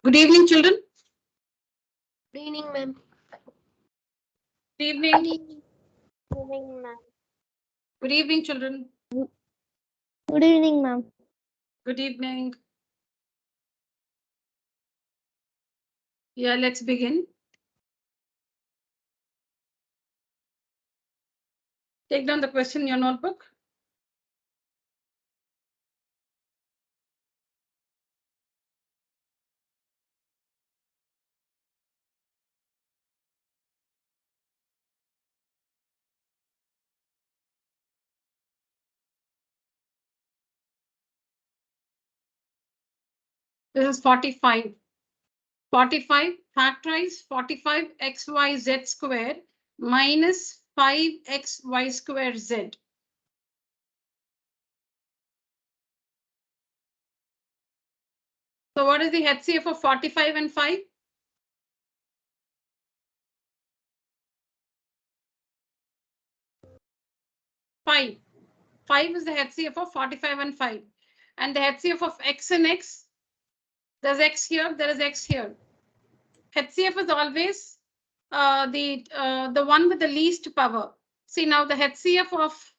Good evening, children. Good evening, ma'am. Good evening. Good evening, ma'am. Good evening, children. Good evening, ma'am. Good evening. Yeah, let's begin. Take down the question in your notebook. This is 45. 45 factorize 45 xyz square minus 5xy square z. So what is the HCF of 45 and 5? 5. 5 is the HCF of 45 and 5. And the HCF of x and x, there's x here, there is x here. HCF is always the one with the least power. See now the HCF of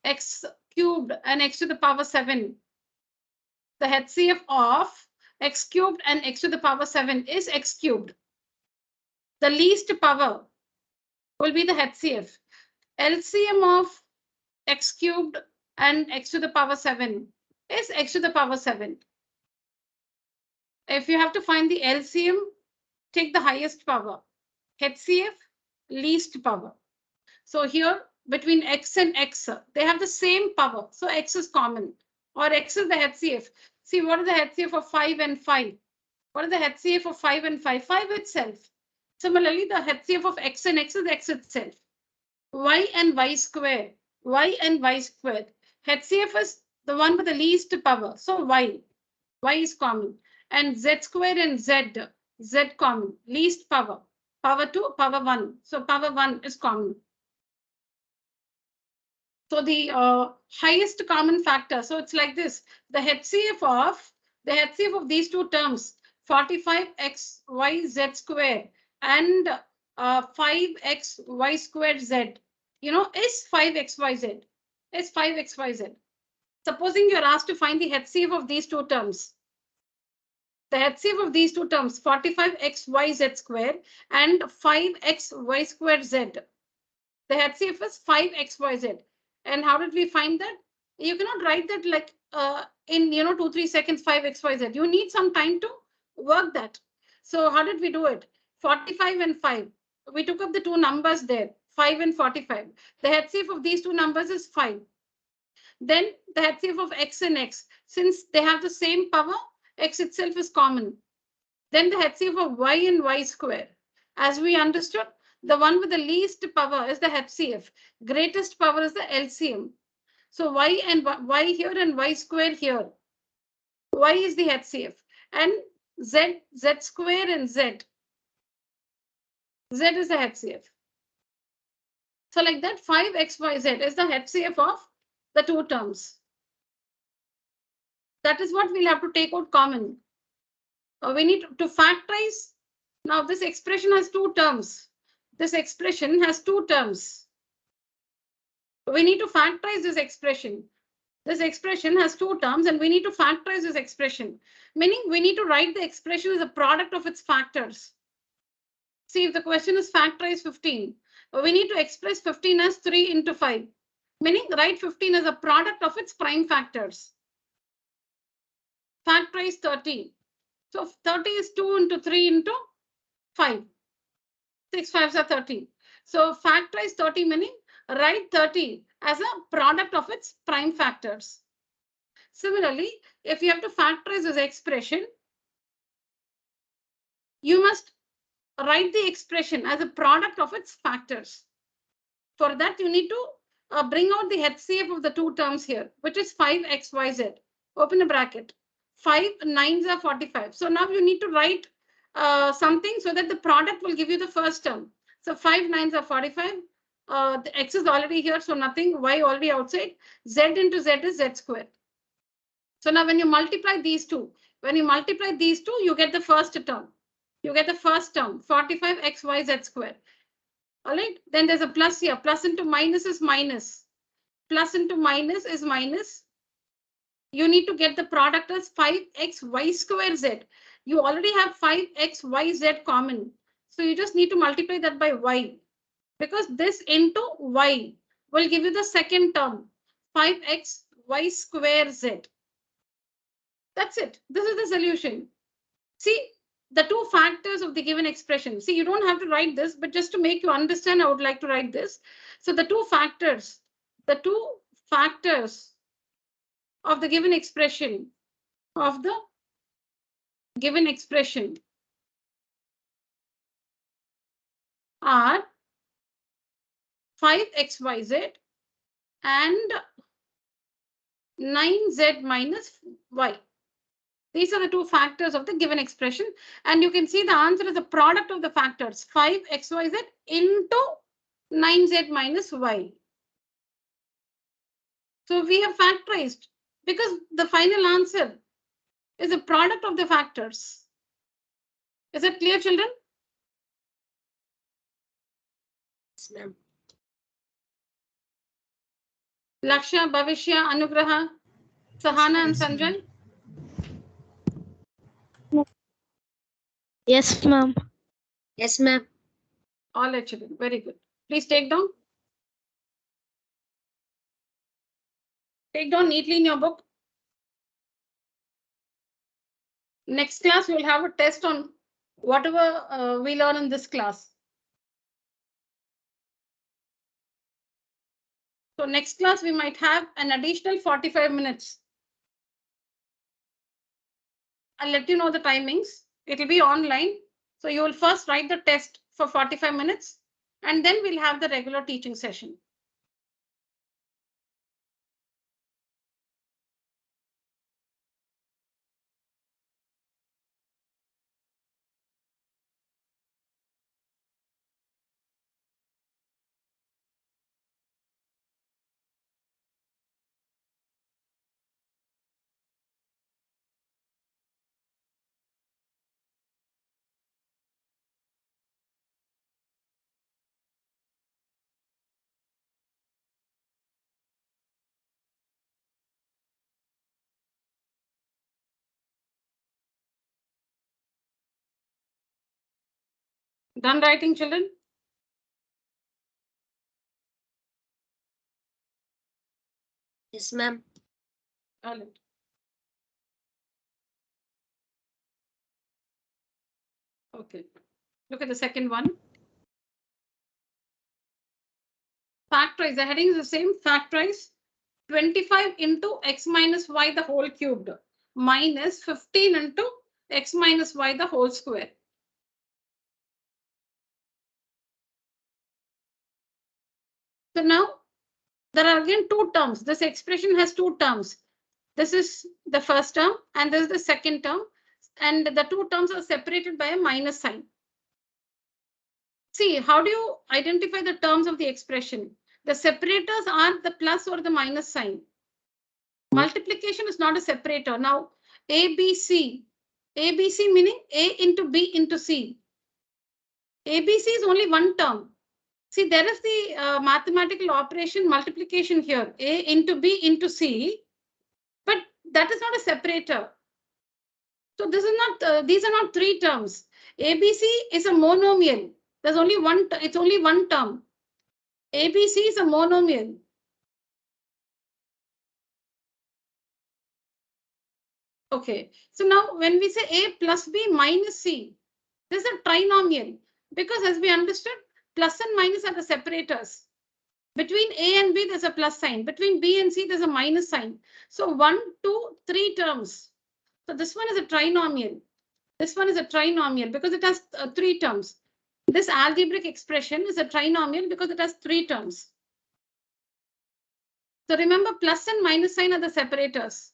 x cubed and x to the power 7. The HCF of x cubed and x to the power 7 is x cubed. The least power will be the HCF. LCM of x cubed and x to the power 7 is x to the power 7. If you have to find the LCM, take the highest power. HCF, least power. So here between x and x, they have the same power. So x is common or x is the HCF. See, what is the HCF of 5 and 5? What is the HCF of 5 and 5? 5 itself. Similarly, the HCF of x and x is x itself. Y and y square. Y and y squared. HCF is the one with the least power. So y. Y is common. And z square and z. Z common. Least power. Power 2, power 1. So power 1 is common. So the highest common factor. So it's like this. The HCF of these two terms, 45xyz square and 5xy squared z, is 5xyz. Is 5xyz. Supposing you're asked to find the HCF of these two terms. The HCF of these two terms, 45xyz square and 5xy squared z. The HCF is 5xyz. And how did we find that? You cannot write that like in 2-3 seconds 5xyz. You need some time to work that. So how did we do it? 45 and 5. We took up the two numbers there, 5 and 45. The HCF of these two numbers is 5. Then the HCF of x and x, since they have the same power, x itself is common. Then the HCF of y and y square. As we understood, the one with the least power is the HCF. Greatest power is the LCM. So y and y here and y square here. Y is the HCF. And z square and z. Z is the HCF. So like that 5xyz is the HCF of the two terms. That is what we'll have to take out common. We need to factorize. Now this expression has two terms. This expression has two terms. We need to factorize this expression. This expression has two terms and we need to factorize this expression. Meaning we need to write the expression as a product of its factors. See, if the question is factorize 15, we need to express 15 as 3 into 5. Meaning write 15 as a product of its prime factors. Factorize 30. So 30 is 2 into 3 into 5. 6 5s are 30. So factorize 30 meaning write 30 as a product of its prime factors. Similarly, if you have to factorize this expression, you must write the expression as a product of its factors. For that, you need to bring out the HCF of the two terms here, which is 5xyz. Open a bracket. 5 9s are 45. So now you need to write something so that the product will give you the first term. So 5 9s are 45. The x is already here, so nothing. Y already outside. Z into z is z square. So now when you multiply these two, you get the first term. You get the first term, 45xyz square. All right. Then there's a plus here. Plus into minus is minus. Plus into minus is minus. You need to get the product as 5xy square z. You already have 5xyz common. So you just need to multiply that by y. Because this into y will give you the second term, 5xy square z. That's it. This is the solution. See, the two factors of the given expression. See, you don't have to write this, but just to make you understand, I would like to write this. So the two factors of the given expression, are 5xyz and 9z minus y. These are the two factors of the given expression. And you can see the answer is the product of the factors 5xyz into 9z minus y. So we have factorized because the final answer is a product of the factors. Is that clear, children? Yes, ma'am. Lakshya, Bhavishya, Anugraha, Sahana, and Sanjay? Yes, ma'am. Yes, ma'am. All right, children. Very good. Please take down. Take down neatly in your book. Next class, we'll have a test on whatever we learn in this class. So next class, we might have an additional 45 minutes. I'll let you know the timings. It will be online. So you will first write the test for 45 minutes, and then we'll have the regular teaching session. Done writing, children? Yes, ma'am. All right. Okay. Look at the second one. Factorize. The heading is the same. Factorize 25 into x minus y the whole cubed minus 15 into x minus y the whole square. So now there are again two terms. This expression has two terms. This is the first term and this is the second term. And the two terms are separated by a minus sign. See, how do you identify the terms of the expression? The separators are the plus or the minus sign. Multiplication is not a separator. Now, ABC meaning A into B into C. ABC is only one term. See, there is the mathematical operation multiplication here, A into B into C, but that is not a separator. So this is not, these are not three terms. ABC is a monomial. There's only one, it's only one term. ABC is a monomial. Okay, so now when we say A plus B minus C, this is a trinomial because as we understood, plus and minus are the separators. Between A and B, there's a plus sign. Between B and C, there's a minus sign. So 1, 2, 3 terms. So this one is a trinomial. This one is a trinomial because it has three terms. This algebraic expression is a trinomial because it has three terms. So remember, plus and minus sign are the separators.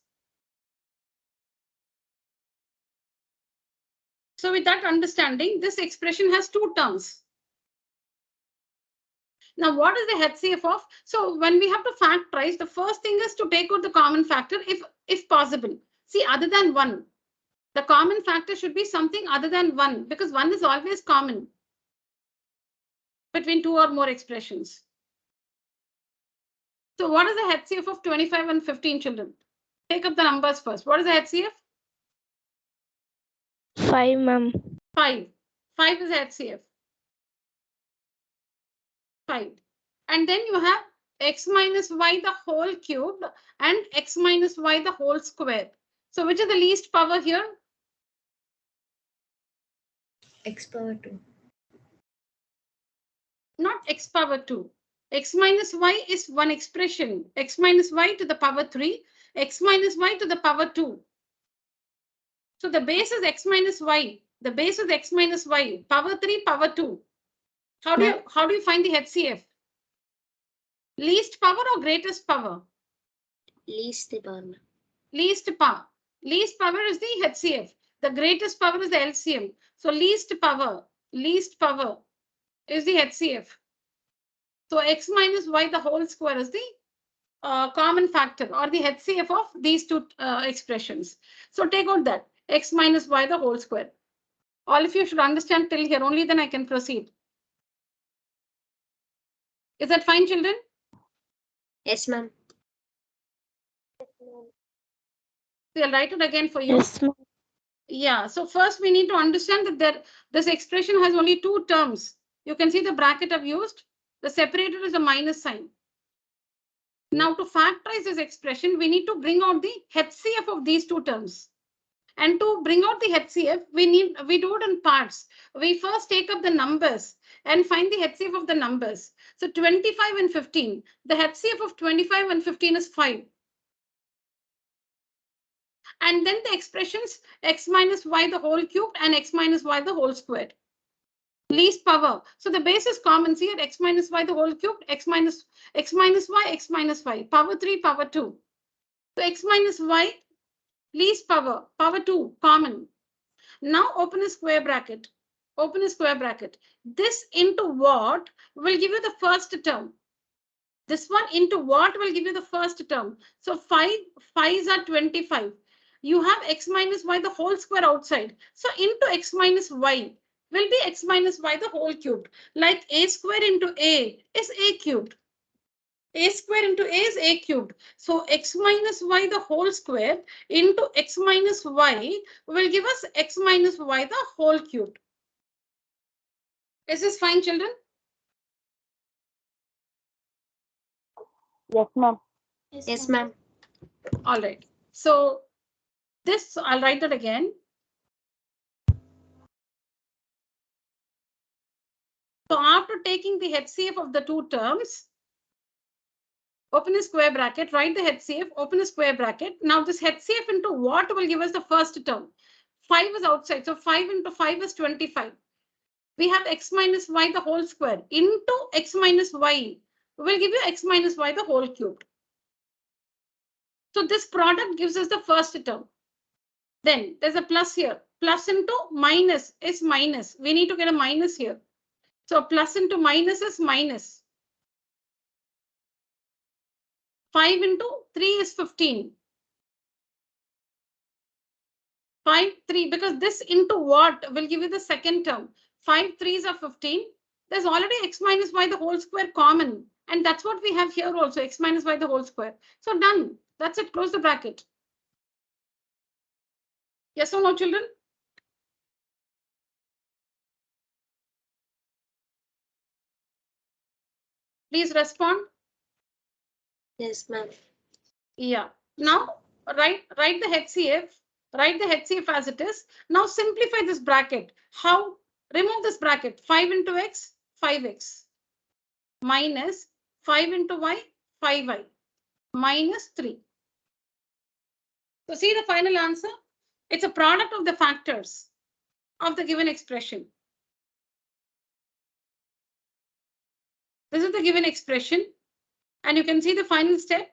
So with that understanding, this expression has two terms. Now, what is the HCF of? So when we have to factorize, the first thing is to take out the common factor if possible. See, other than 1. The common factor should be something other than 1 because 1 is always common between 2 or more expressions. So what is the HCF of 25 and 15, children? Take up the numbers first. What is the HCF? 5, ma'am. 5. 5 is the HCF. 5. And then you have x minus y the whole cube and x minus y the whole square. So which is the least power here? X power 2. Not x power 2. X minus y is one expression. X minus y to the power 3. X minus y to the power 2. So the base is x minus y. The base is x minus y. Power 3, power 2. How do you find the HCF? Least power or greatest power? Least power. Least power. Least power is the HCF. The greatest power is the LCM. So least power is the HCF. So x minus y the whole square is the common factor or the HCF of these two expressions. So take out that x minus y the whole square. All of you should understand till here, only then I can proceed. Is that fine, children? Yes, ma'am. So I'll write it again for you. Yes, ma'am. Yeah, so first we need to understand that this expression has only 2 terms. You can see the bracket I've used. The separator is a minus sign. Now to factorize this expression, we need to bring out the HCF of these 2 terms. And to bring out the HCF, we do it in parts. We first take up the numbers and find the HCF of the numbers. So 25 and 15. The HCF of 25 and 15 is 5. And then the expressions x minus y the whole cubed and x minus y the whole squared. Least power. So the base is common here, x minus y the whole cubed, x minus y, power 3, power 2. So x minus y, least power, power 2, common. Now open a square bracket. Open a square bracket. This into what will give you the first term? This one into what will give you the first term? So 5 5s are 25. You have x minus y the whole square outside. So into x minus y will be x minus y the whole cubed. Like a square into a is a cubed. A square into a is a cubed. So x minus y the whole square into x minus y will give us x minus y the whole cubed. Is this fine, children? Yes, ma'am. Yes, ma'am. All right. So this, I'll write it again. So after taking the HCF of the 2 terms, open a square bracket, write the HCF, open a square bracket. Now this HCF into what will give us the first term? 5 is outside. So 5 into 5 is 25. We have x minus y the whole square into x minus y will give you x minus y the whole cubed. So this product gives us the first term. Then there's a plus here. Plus into minus is minus. We need to get a minus here. So plus into minus is minus. 5 into 3 is 15. 5, 3, because this into what will give you the second term. 5 3s are 15. There's already x minus y the whole square common. And that's what we have here also, x minus y the whole square. So done. That's it. Close the bracket. Yes or no, children? Please respond. Yes, ma'am. Yeah. Now write the HCF. Write the HCF as it is. Now simplify this bracket. How? Remove this bracket. 5 into x, 5x. Minus 5 into y, 5y. Minus 3. So see the final answer? It's a product of the factors of the given expression. This is the given expression. And you can see the final step.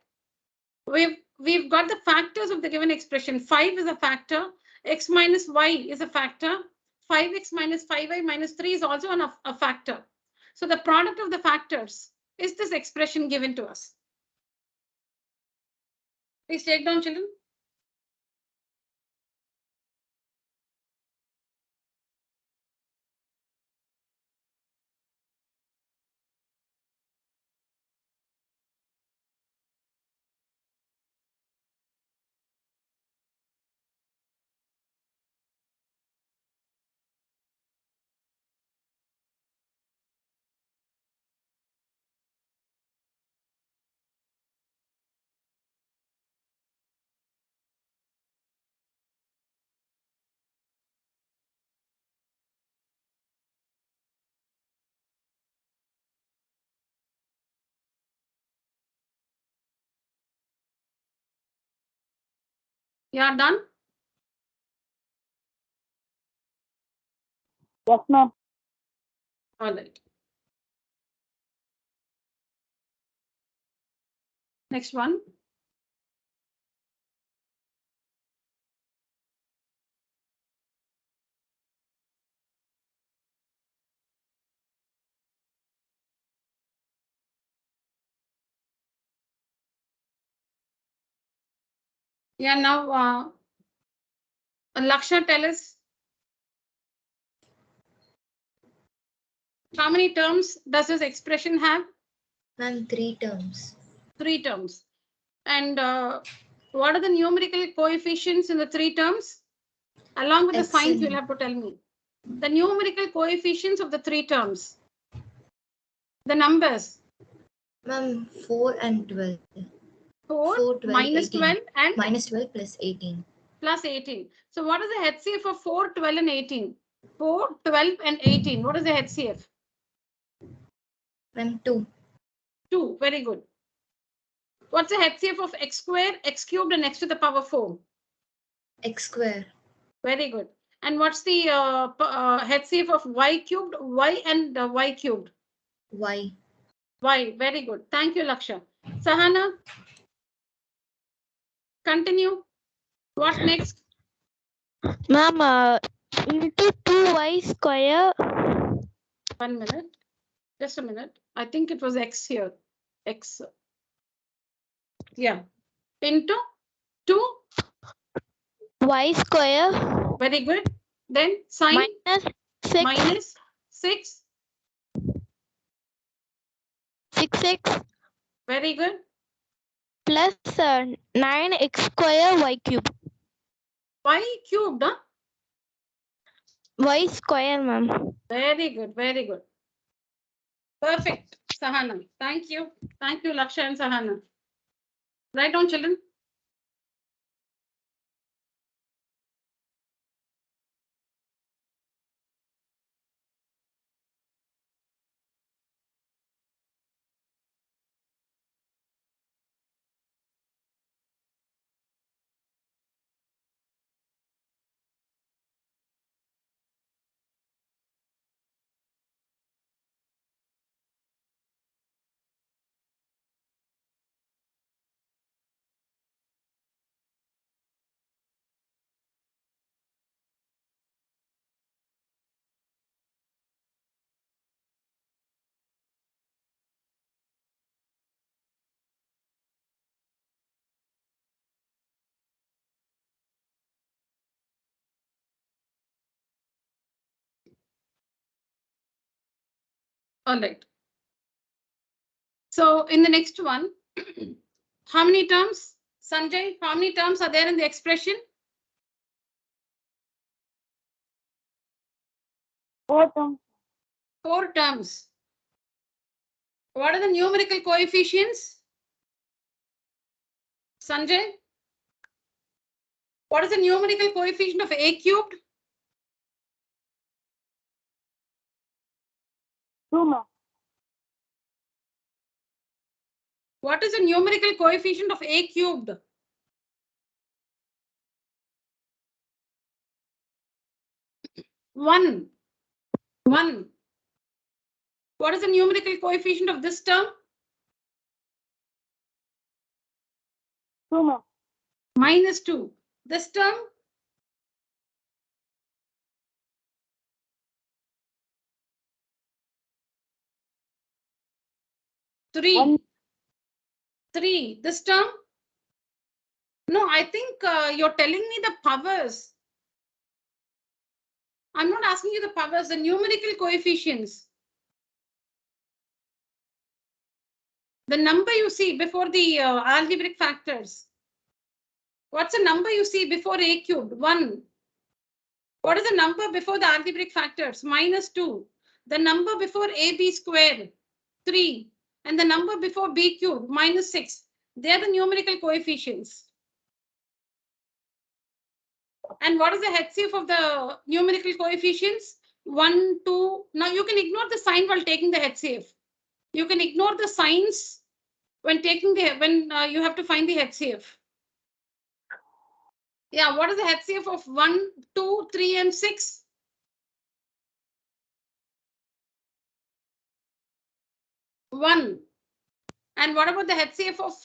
We've got the factors of the given expression. 5 is a factor. X minus y is a factor. 5x minus 5y minus 3 is also a factor. So the product of the factors is this expression given to us? Please take down, children. Yeah, done. Yes, ma'am. All right. Next one. Yeah, now Laksha, tell us how many terms does this expression have? Ma'am, 3 terms. 3 terms. And what are the numerical coefficients in the 3 terms? Along with the signs, you'll have to tell me. The numerical coefficients of the 3 terms. The numbers. Ma'am, 4 and 12. 4, 4, 12, minus 18. 12 and Minus 12 plus 18. plus 18. So what is the HCF of 4, 12 and 18? 4, 12 and 18. What is the HCF? Ma'am, 2. 2. Very good. What's the HCF of x squared, x cubed and x to the power 4? X square. Very good. And what's the HCF of y cubed, y and y cubed? Y. Y. Very good. Thank you, Laksha. Sahana, continue. What next? Ma'am, into 2y square. 1 minute. Just a minute. I think it was x here. X. Yeah. Into 2. Y square. Very good. Then sign Minus 6. minus 6. 6x. Very good. Plus 9x square y cube. Y cubed. Huh? Y square, ma'am. Very good. Very good. Perfect, Sahana. Thank you. Thank you, Laksha and Sahana. Write down, children. All right. So in the next one, how many terms? Sanjay, how many terms are there in the expression? 4 terms. 4 terms. What are the numerical coefficients? Sanjay? What is the numerical coefficient of a cubed? 2, ma'am. What is the numerical coefficient of a cubed? 1. 1. What is the numerical coefficient of this term? 2, ma'am. Minus 2. This term? 3. 3. This term? No, I think you're telling me the powers. I'm not asking you the powers, the numerical coefficients. The number you see before the algebraic factors. What's the number you see before a cubed? 1. What is the number before the algebraic factors? -2. The number before ab squared? 3. And the number before b cubed? -6. They are the numerical coefficients. And what is the HCF of the numerical coefficients? 1, 2. Now you can ignore the sign while taking the HCF. You can ignore the signs when taking you have to find the HCF. Yeah, what is the HCF of 1, 2, 3, and 6? 1. And what about the HCF of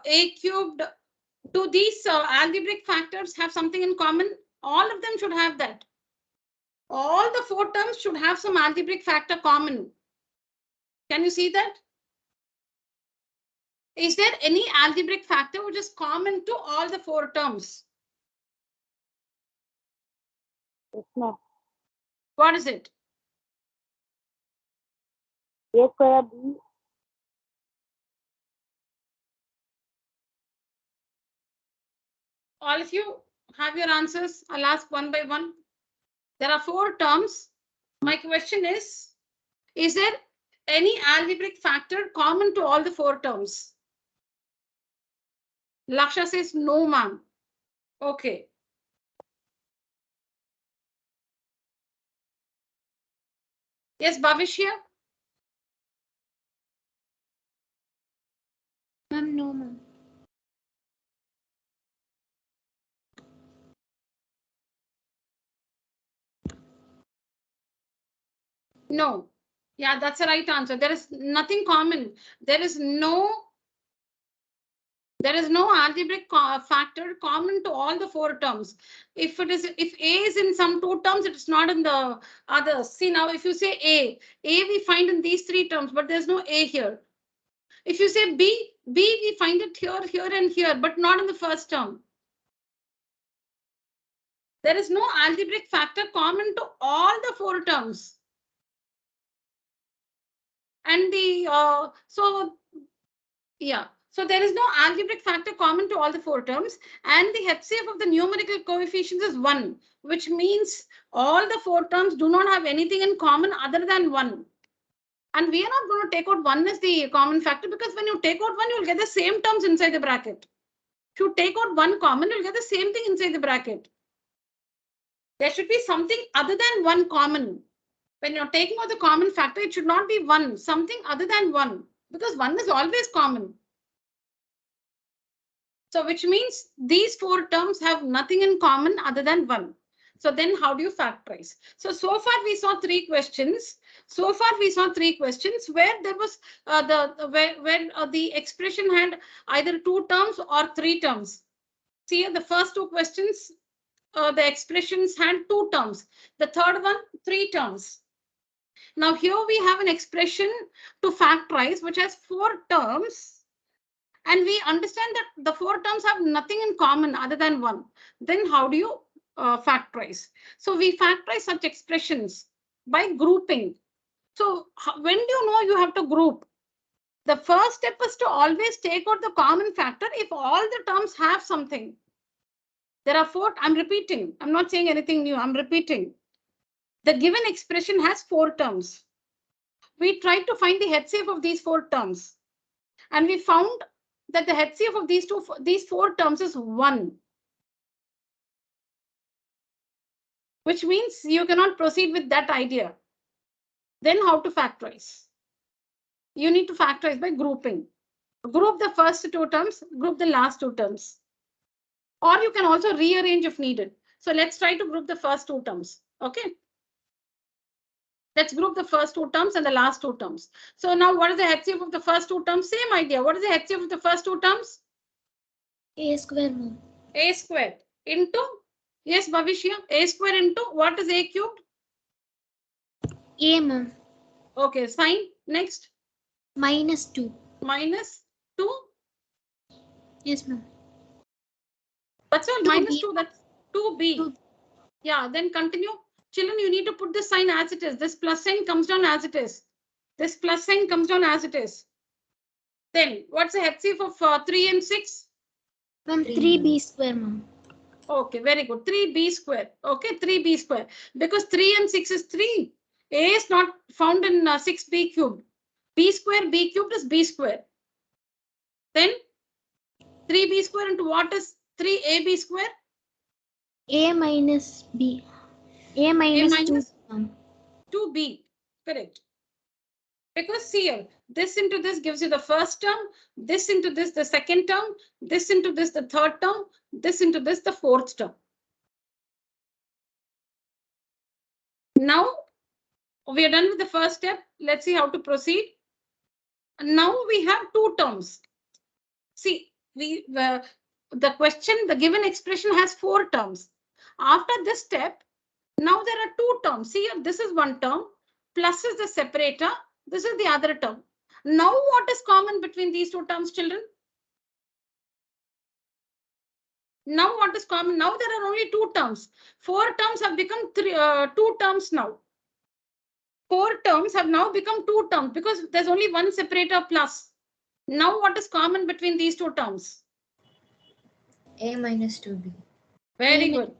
a cubed? Do these algebraic factors have something in common? All of them should have that. All the 4 terms should have some algebraic factor common. Can you see that? Is there any algebraic factor which is common to all the 4 terms? Yes, ma'am. What is it? A square B. All of you have your answers. I'll ask one by one. There are 4 terms. My question is there any algebraic factor common to all the 4 terms? Laksha says no, ma'am. Okay. Yes, Bhavishya? Ma'am, no, ma'am. No. Yeah, that's the right answer. There is nothing common. There is no algebraic factor common to all the 4 terms. If A is in some 2 terms, it is not in the others. See now, if you say A we find in these 3 terms, but there's no A here. If you say B we find it here, here, and here, but not in the first term. There is no algebraic factor common to all the 4 terms. And the so there is no algebraic factor common to all the 4 terms, and the HCF of the numerical coefficients is 1, which means all the 4 terms do not have anything in common other than 1. And we are not going to take out 1 as the common factor, because when you take out 1, you'll get the same terms inside the bracket. If you take out 1 common, you'll get the same thing inside the bracket. There should be something other than 1 common. When you're taking out the common factor, it should not be 1, something other than 1, because 1 is always common. So which means these 4 terms have nothing in common other than 1. So then how do you factorize? So far we saw 3 questions. Where there was the expression had either 2 terms or 3 terms. See, the first 2 questions, the expressions had 2 terms. The third one, 3 terms. Now here we have an expression to factorize which has 4 terms. And we understand that the 4 terms have nothing in common other than 1. Then how do you factorize? So we factorize such expressions by grouping. So when do you know you have to group? The first step is to always take out the common factor if all the terms have something. There are 4. I'm repeating. I'm not saying anything new. I'm repeating. The given expression has 4 terms. We tried to find the HCF of these 4 terms. And we found that the HCF of these 4 terms is 1. Which means you cannot proceed with that idea. Then how to factorize? You need to factorize by grouping. Group the first 2 terms, group the last 2 terms. Or you can also rearrange if needed. So let's try to group the first 2 terms. Okay. Let's group the first 2 terms and the last 2 terms. So now what is the HCF of the first 2 terms? Same idea. What is the HCF of the first 2 terms? A square, ma'am. A squared into, yes, Bhavishya, A square into what is A cubed? A, ma'am. Okay, fine. Next. -2. -2. Yes, ma'am. That's all. 2B. -2. That's 2b. 2. Yeah, then continue. Children, you need to put the sign as it is. This plus sign comes down as it is. This plus sign comes down as it is. Then what's the HCF of 3 and 6? Ma'am, 3B square, ma'am. Okay, very good. 3b square. Okay, 3b square. Because 3 and 6 is 3. A is not found in 6b cubed. B square, b cubed is b square. Then 3b square into what is 3ab square? A minus B. A minus 2, minus ma'am. 2b. Correct. Because see here, this into this gives you the first term, this into this the second term, this into this the third term, this into this the fourth term. Now we are done with the first step. Let's see how to proceed. Now we have two terms. See, the question, the given expression has 4 terms. After this step, now there are 2 terms. See here, this is one term, plus is the separator, this is the other term. Now what is common between these 2 terms, children? Now what is common? Now there are only 2 terms. 4 terms have become 2 terms now. 4 terms have now become 2 terms because there's only one separator plus. Now what is common between these 2 terms? A minus 2B. Very good.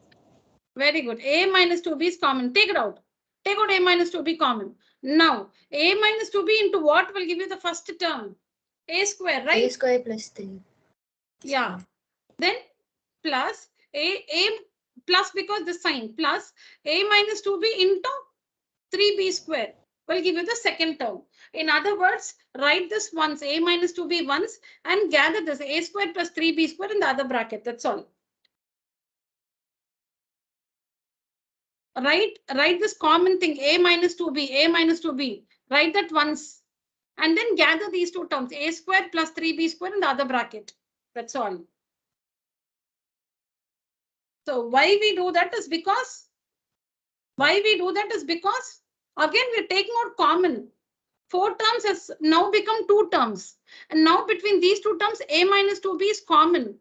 Very good. A minus 2b is common. Take it out. Take out A minus 2b common. Now, A minus 2b into what will give you the first term? A square, right? A square plus 3. Yeah. Then plus A plus because the sign plus A minus 2b into 3b square will give you the second term. In other words, write this once, A minus 2b once, and gather this A square plus 3b square in the other bracket. That's all. Write this common thing, A minus 2b, A minus 2b. Write that once. And then gather these 2 terms, A square plus 3b square in the other bracket. That's all. So why we do that is because, again, we're taking out common. 4 terms has now become 2 terms. And now between these 2 terms, A minus 2b is common.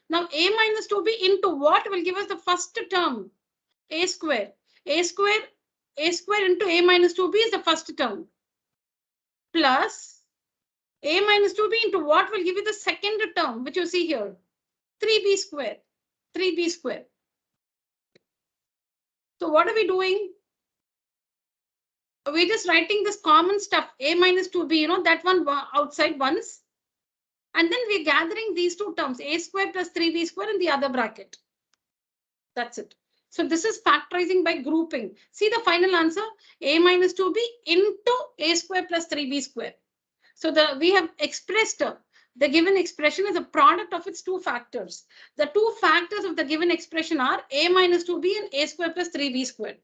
Now A minus 2b into what will give us the first term? A square. A square into A minus 2b is the first term. Plus A minus 2b into what will give you the second term, which you see here? 3b square. 3b square. So what are we doing? We're just writing this common stuff, A minus 2b, you know, that one outside once. And then we're gathering these 2 terms, A square plus 3b square in the other bracket. That's it. So this is factorizing by grouping. See the final answer, A minus 2b into A square plus 3b square. So we have expressed the given expression as a product of its 2 factors. The 2 factors of the given expression are A minus 2b and A square plus 3b square.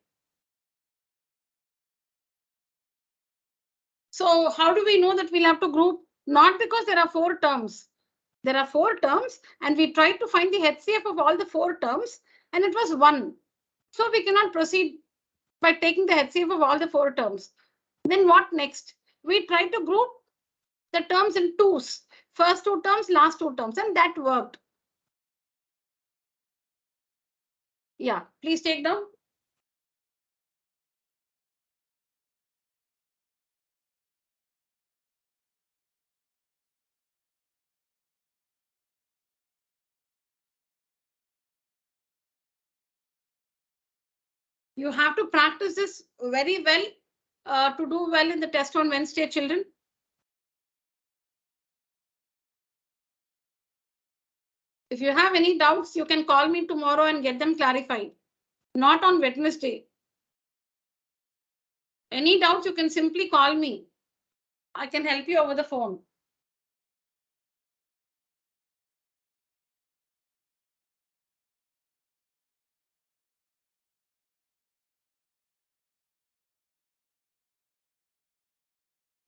So how do we know that we'll have to group? Not because there are 4 terms. There are 4 terms and we tried to find the HCF of all the 4 terms and it was 1. So we cannot proceed by taking the HCF of all the 4 terms. Then what next? We try to group the terms in 2s. First 2 terms, last 2 terms, and that worked. Yeah, please take down. You have to practice this very well to do well in the test on Wednesday, children. If you have any doubts, you can call me tomorrow and get them clarified. Not on Wednesday. Any doubts, you can simply call me. I can help you over the phone.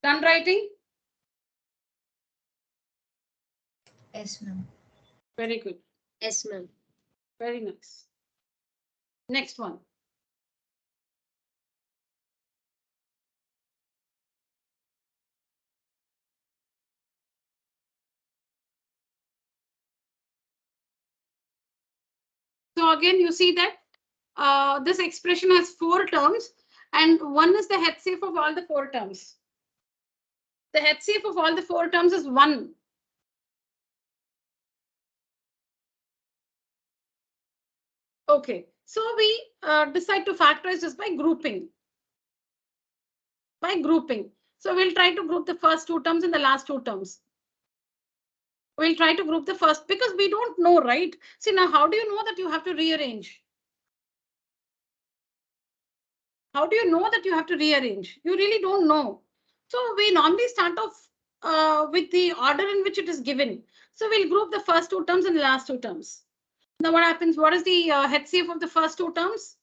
Done writing? Yes, ma'am. Very good. Yes, ma'am. Very nice. Next one. So again, you see that this expression has 4 terms, and 1 is the HCF of all the 4 terms. The HCF of all the 4 terms is 1. Okay, so we decide to factorize this by grouping. So we'll try to group the first 2 terms and the last 2 terms. We'll try to group the first because we don't know, right? See, now how do you know that you have to rearrange? How do you know that you have to rearrange? You really don't know. So we normally start off with the order in which it is given. So we'll group the first 2 terms and the last 2 terms. Now what happens? What is the HCF of the first 2 terms?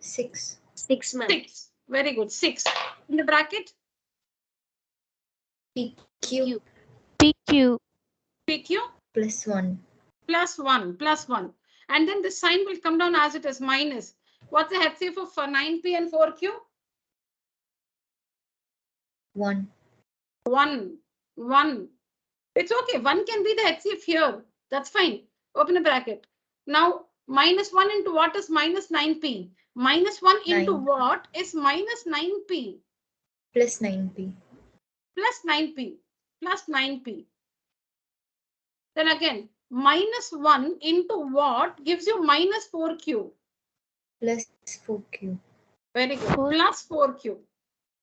6. 6, ma'am. 6. Very good. 6. In the bracket? PQ PQ. PQ plus 1. plus 1 plus 1. And then this sign will come down as it is minus. What's the HCF of 9P and 4Q? 1. 1. 1. It's okay. 1 can be the HCF here. That's fine. Open a bracket. Now, minus 1 into what is minus 9P? Minus 1 into 9. what is minus 9P? Plus 9P. Plus 9P. Plus 9P. Then again, minus 1 into what gives you minus 4Q? Plus 4Q. Very good. Plus 4Q.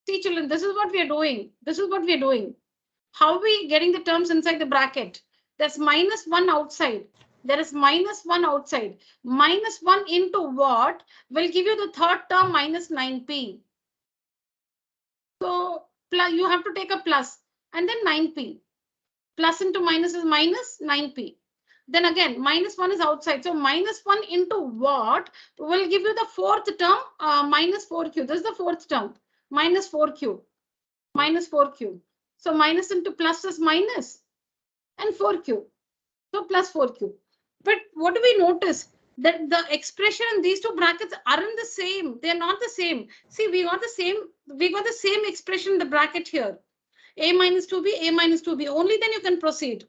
See, children, this is what we are doing. This is what we are doing. How are we getting the terms inside the bracket? There's minus 1 outside. There is minus 1 outside. Minus 1 into what will give you the third term minus 9P. So you have to take a plus and then 9P. Plus into minus is minus 9P. Then again, minus 1 is outside. So minus 1 into what will give you the fourth term minus 4Q. This is the fourth term. Minus 4Q. Minus 4Q. So minus into plus is minus and 4Q. So plus 4Q. But what do we notice? That the expression in these 2 brackets aren't the same. They're not the same. See, we got the same expression in the bracket here. A minus 2B, A minus 2B. Only then you can proceed.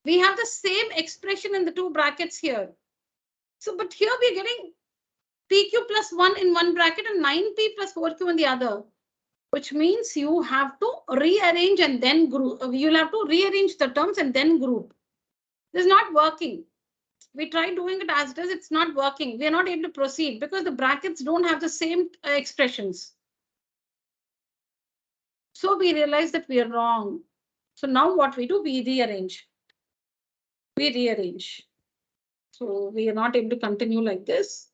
We have the same expression in the 2 brackets here. So, but here we're getting PQ plus 1 in one bracket and 9P plus 4Q in the other, which means you have to rearrange and then group. You'll have to rearrange the terms and then group. This is not working. We tried doing it as it is. It's not working. We are not able to proceed because the brackets don't have the same expressions. So we realize that we are wrong. So now what we do, we rearrange. We rearrange. So we are not able to continue like this.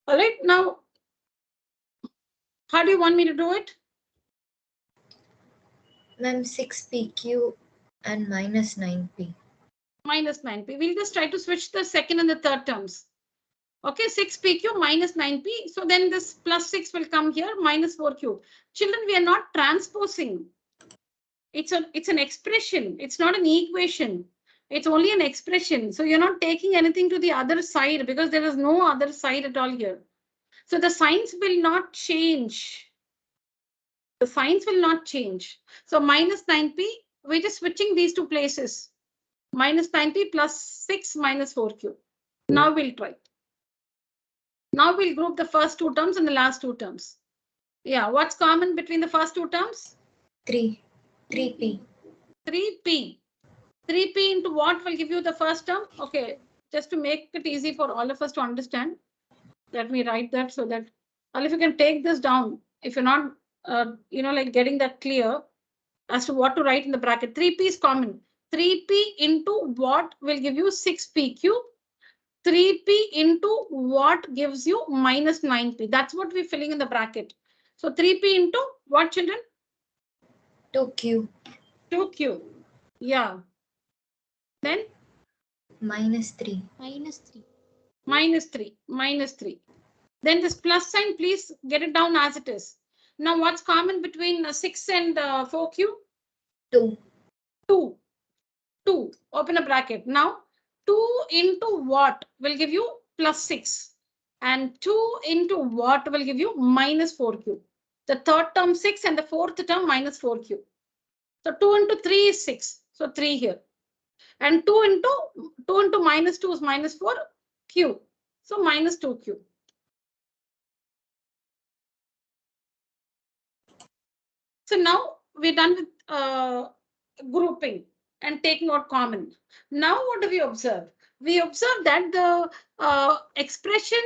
All right, now, how do you want me to do it? Ma'am, 6PQ and minus 9P. Minus 9P. We'll just try to switch the second and the third terms. Okay, 6PQ minus 9P. So then this plus 6 will come here, minus 4Q. Children, we are not transposing. It's an expression. It's not an equation. It's only an expression. So you're not taking anything to the other side because there is no other side at all here. So the signs will not change. The signs will not change. So minus 9P, we're just switching these 2 places. Minus 9P plus 6 minus 4Q. Now we'll try. Now we'll group the first 2 terms and the last 2 terms. Yeah, what's common between the first 2 terms? 3. 3P. 3P. 3P into what will give you the first term? Okay, just to make it easy for all of us to understand, let me write that so that, or if you can take this down, if you're not, like getting that clear as to what to write in the bracket. 3P is common. 3P into what will give you 6PQ. 3P into what gives you minus 9P. That's what we're filling in the bracket. So 3P into what, children? 2Q. 2Q. Yeah. Then? Minus 3. Minus 3. Minus 3. Minus 3. Then this plus sign, please get it down as it is. Now what's common between 6 and 4Q? 2. 2. 2. Open a bracket. Now 2 into what will give you plus 6. And 2 into what will give you minus 4q. The third term 6 and the fourth term minus 4q. So 2 into 3 is 6. So 3 here. And 2 into minus 2 is minus 4q. So minus 2q. So now we're done with grouping and taking out common. Now what do we observe? We observe that the expression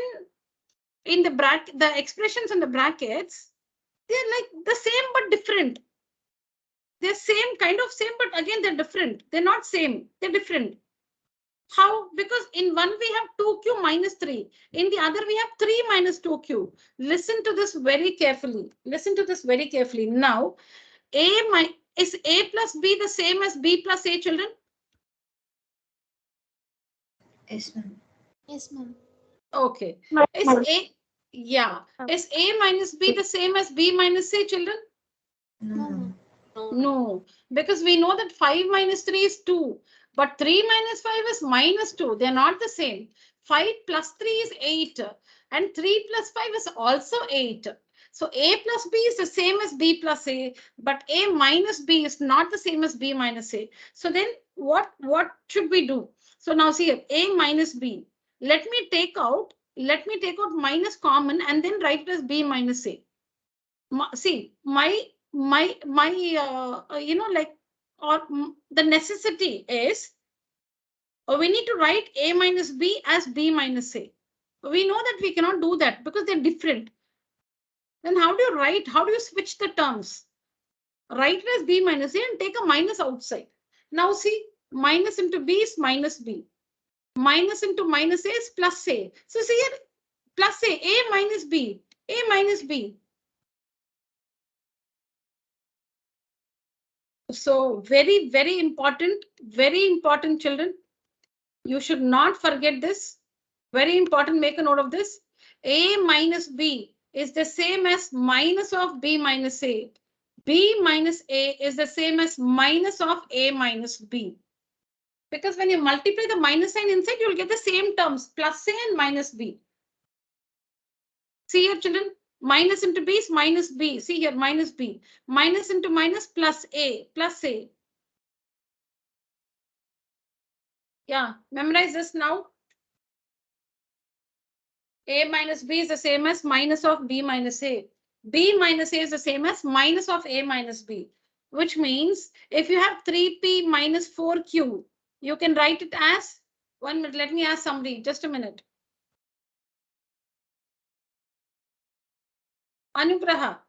in the bracket, the expressions in the brackets, they're like the same but different. They're same, kind of same, but again they're different. They're not same, they're different. How? Because in one we have 2q minus 3. In the other we have 3 minus 2q. Listen to this very carefully. Listen to this very carefully. Now, is a plus b the same as b plus a, children? Yes, ma'am. Yes, ma'am. Okay. Ma'am. Is a, yeah. Is a minus b the same as b minus a, children? No, No, ma'am. No, because we know that 5 minus 3 is 2, but 3 minus 5 is minus 2. They're not the same. 5 plus 3 is 8, and 3 plus 5 is also 8. So a plus b is the same as b plus a, but a minus b is not the same as b minus a. So then what should we do? So now see here, a minus b. Let me take out minus common and then write it as b minus a. See, the necessity is we need to write a minus b as b minus a. We know that we cannot do that because they're different. Then how do you write? How do you switch the terms? Write it as b minus a and take a minus outside. Now see, minus into b is minus b. Minus into minus a is plus a. So see here, plus a minus b, a minus b. So very, very important, children. You should not forget this. Very important, make a note of this. A minus B is the same as minus of B minus A. B minus A is the same as minus of A minus B. Because when you multiply the minus sign inside, you'll get the same terms, plus A and minus B. See here, children, minus into B is minus B. See here, minus B. Minus into minus plus A, plus A. Yeah, memorize this now. A minus B is the same as minus of B minus A. B minus A is the same as minus of A minus B, which means if you have 3P minus 4Q, you can write it as, 1 minute, let me ask somebody, just a minute. Anugraha.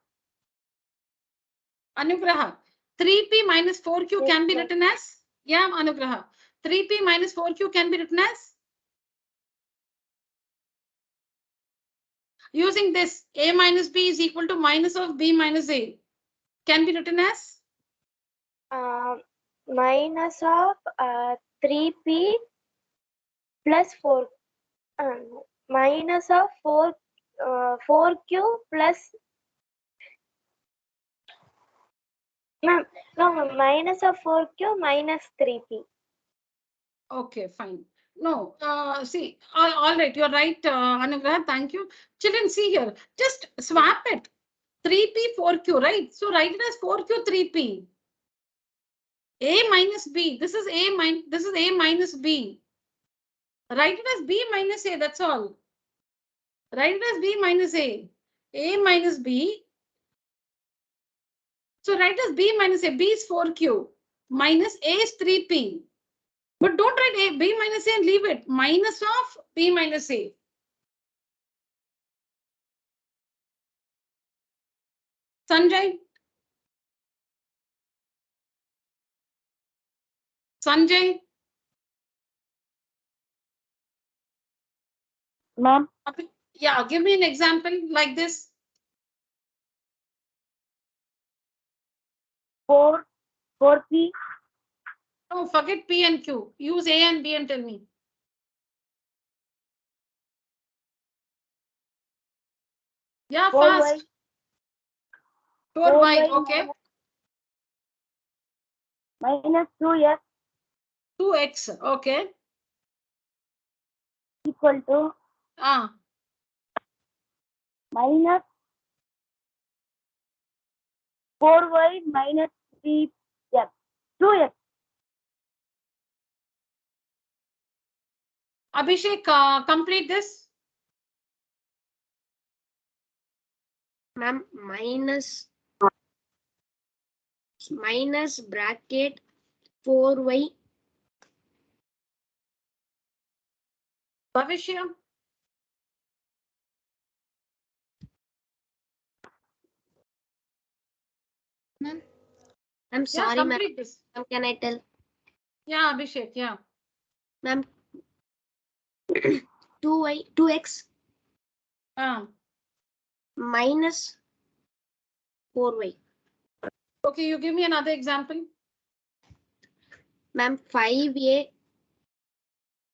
3P minus 4Q can be written as, yeah, Anugraha. 3P minus 4Q can be written as, using this, A minus B is equal to minus of B minus A, can be written as? Minus of 3p plus 4. Minus of 4q plus. Ma'am, no, ma'am, minus of 4q minus 3p. Okay, fine. No, see, all right, you're right, Anugrah, thank you. Children, see here, just swap it. 3p, 4q, right? So write it as 4q, 3p. A minus B, this is A minus B. Write it as B minus A, that's all. Write it as B minus A. A minus B. So write as B minus A, B is 4q. Minus A is 3p. But don't write A, B minus A and leave it. Minus of B minus A. Sanjay? Sanjay? Ma'am, Yeah, give me an example like this. 4p. No, forget P and Q. Use A and B and tell me. Yeah, 4y. fast. 4y, okay. Minus 2x. 2x. Okay. equal to minus 4y minus 3x. 2x. Abhishek, complete this. Ma'am, minus bracket 4y. Bhavishya. Ma'am, I'm Yeah, sorry, ma'am. complete this. Can I tell? Yeah, Abhishek. Yeah. Ma'am, 2x minus 4y. Okay, you give me another example. Ma'am, 5a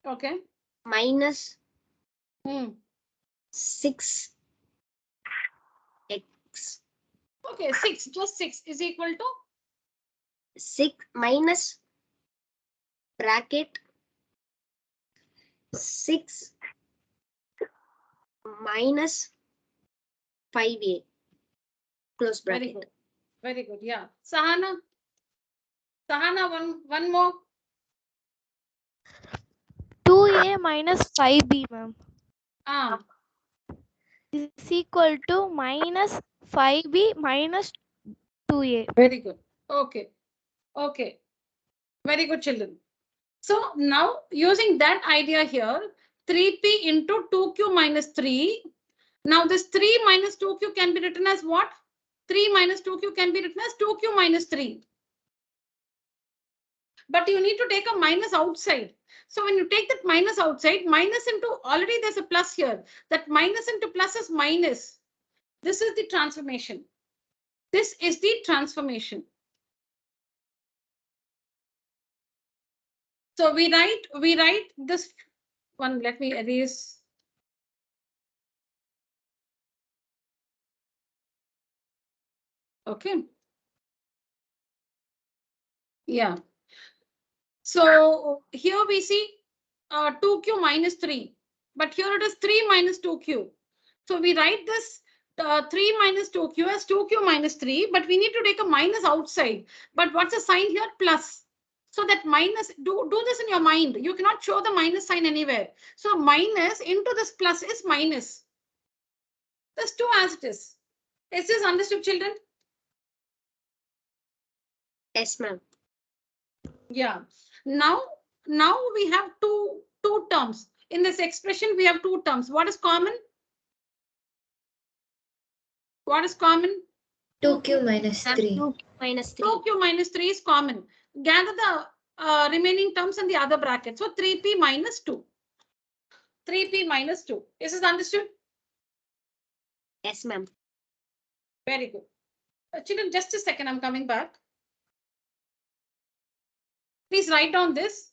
Okay. minus 6x. Okay, 6, just 6 is equal to 6 minus bracket 6 minus 5a. Close very bracket. good. Very good. Yeah. Sahana. Sahana, one more. 2a minus 5b, ma'am, is equal to minus 5b minus 2a. Very good. Okay. Okay. Very good, children. So now using that idea here, 3p into 2q minus 3. Now this 3 minus 2q can be written as what? 3 minus 2q can be written as 2q minus 3. But you need to take a minus outside. So when you take that minus outside, minus into, already there's a plus here. That minus into plus is minus. This is the transformation. This is the transformation. So we write this one. Let me erase. Okay. Yeah. So here we see 2q minus 3. But here it is 3 minus 2q. So we write this 3 minus 2q as 2q minus 3. But we need to take a minus outside. But what's the sign here? Plus. So that minus, do this in your mind. You cannot show the minus sign anywhere. So minus into this plus is minus. This 2 as it is. Is this understood, children? Yes, ma'am. Yeah. Now we have two terms. In this expression, we have two terms. What is common? What is common? 2q minus 3. 2q minus 3. 2q minus 3 is common. Gather the remaining terms in the other bracket. So 3p minus 2. 3p minus 2. Is this understood? Yes, ma'am. Very good. Children, just a second. I'm coming back. Please write down this.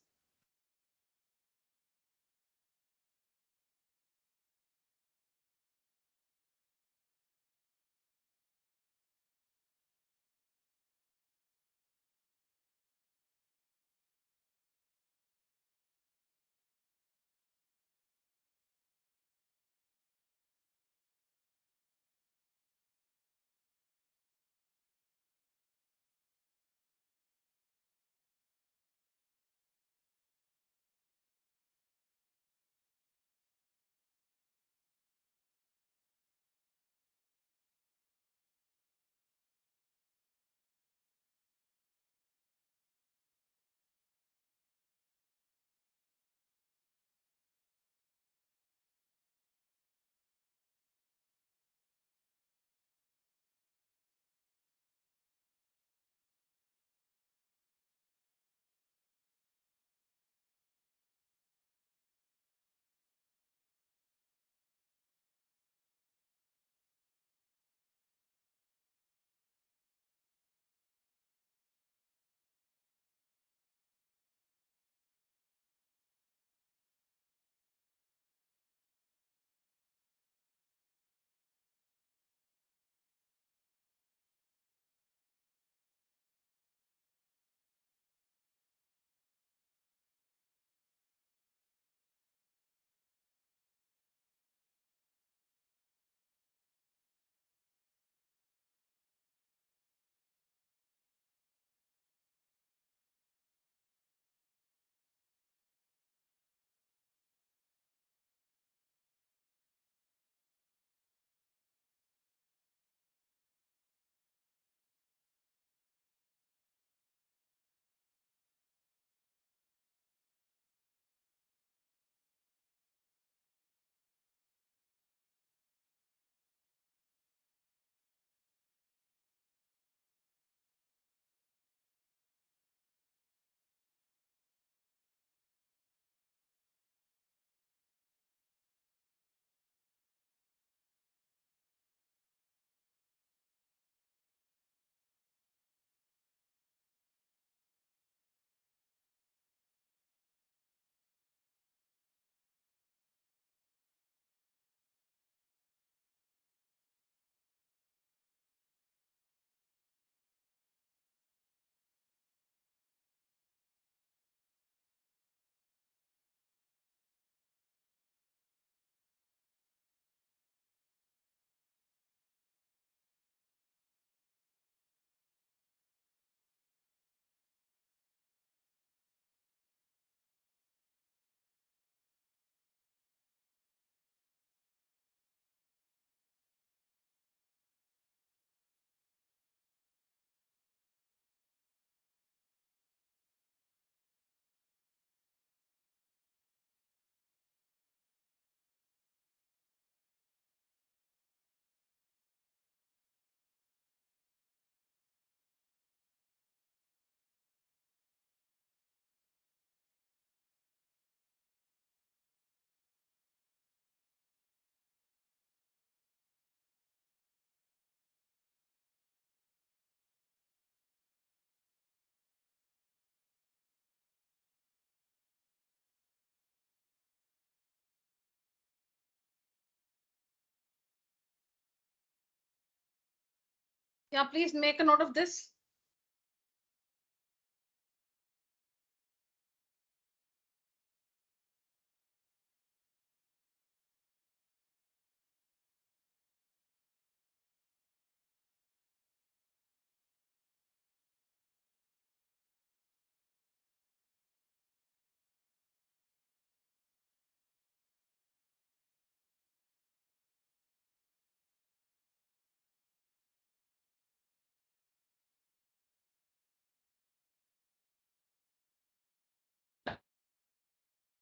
Yeah, please make a note of this.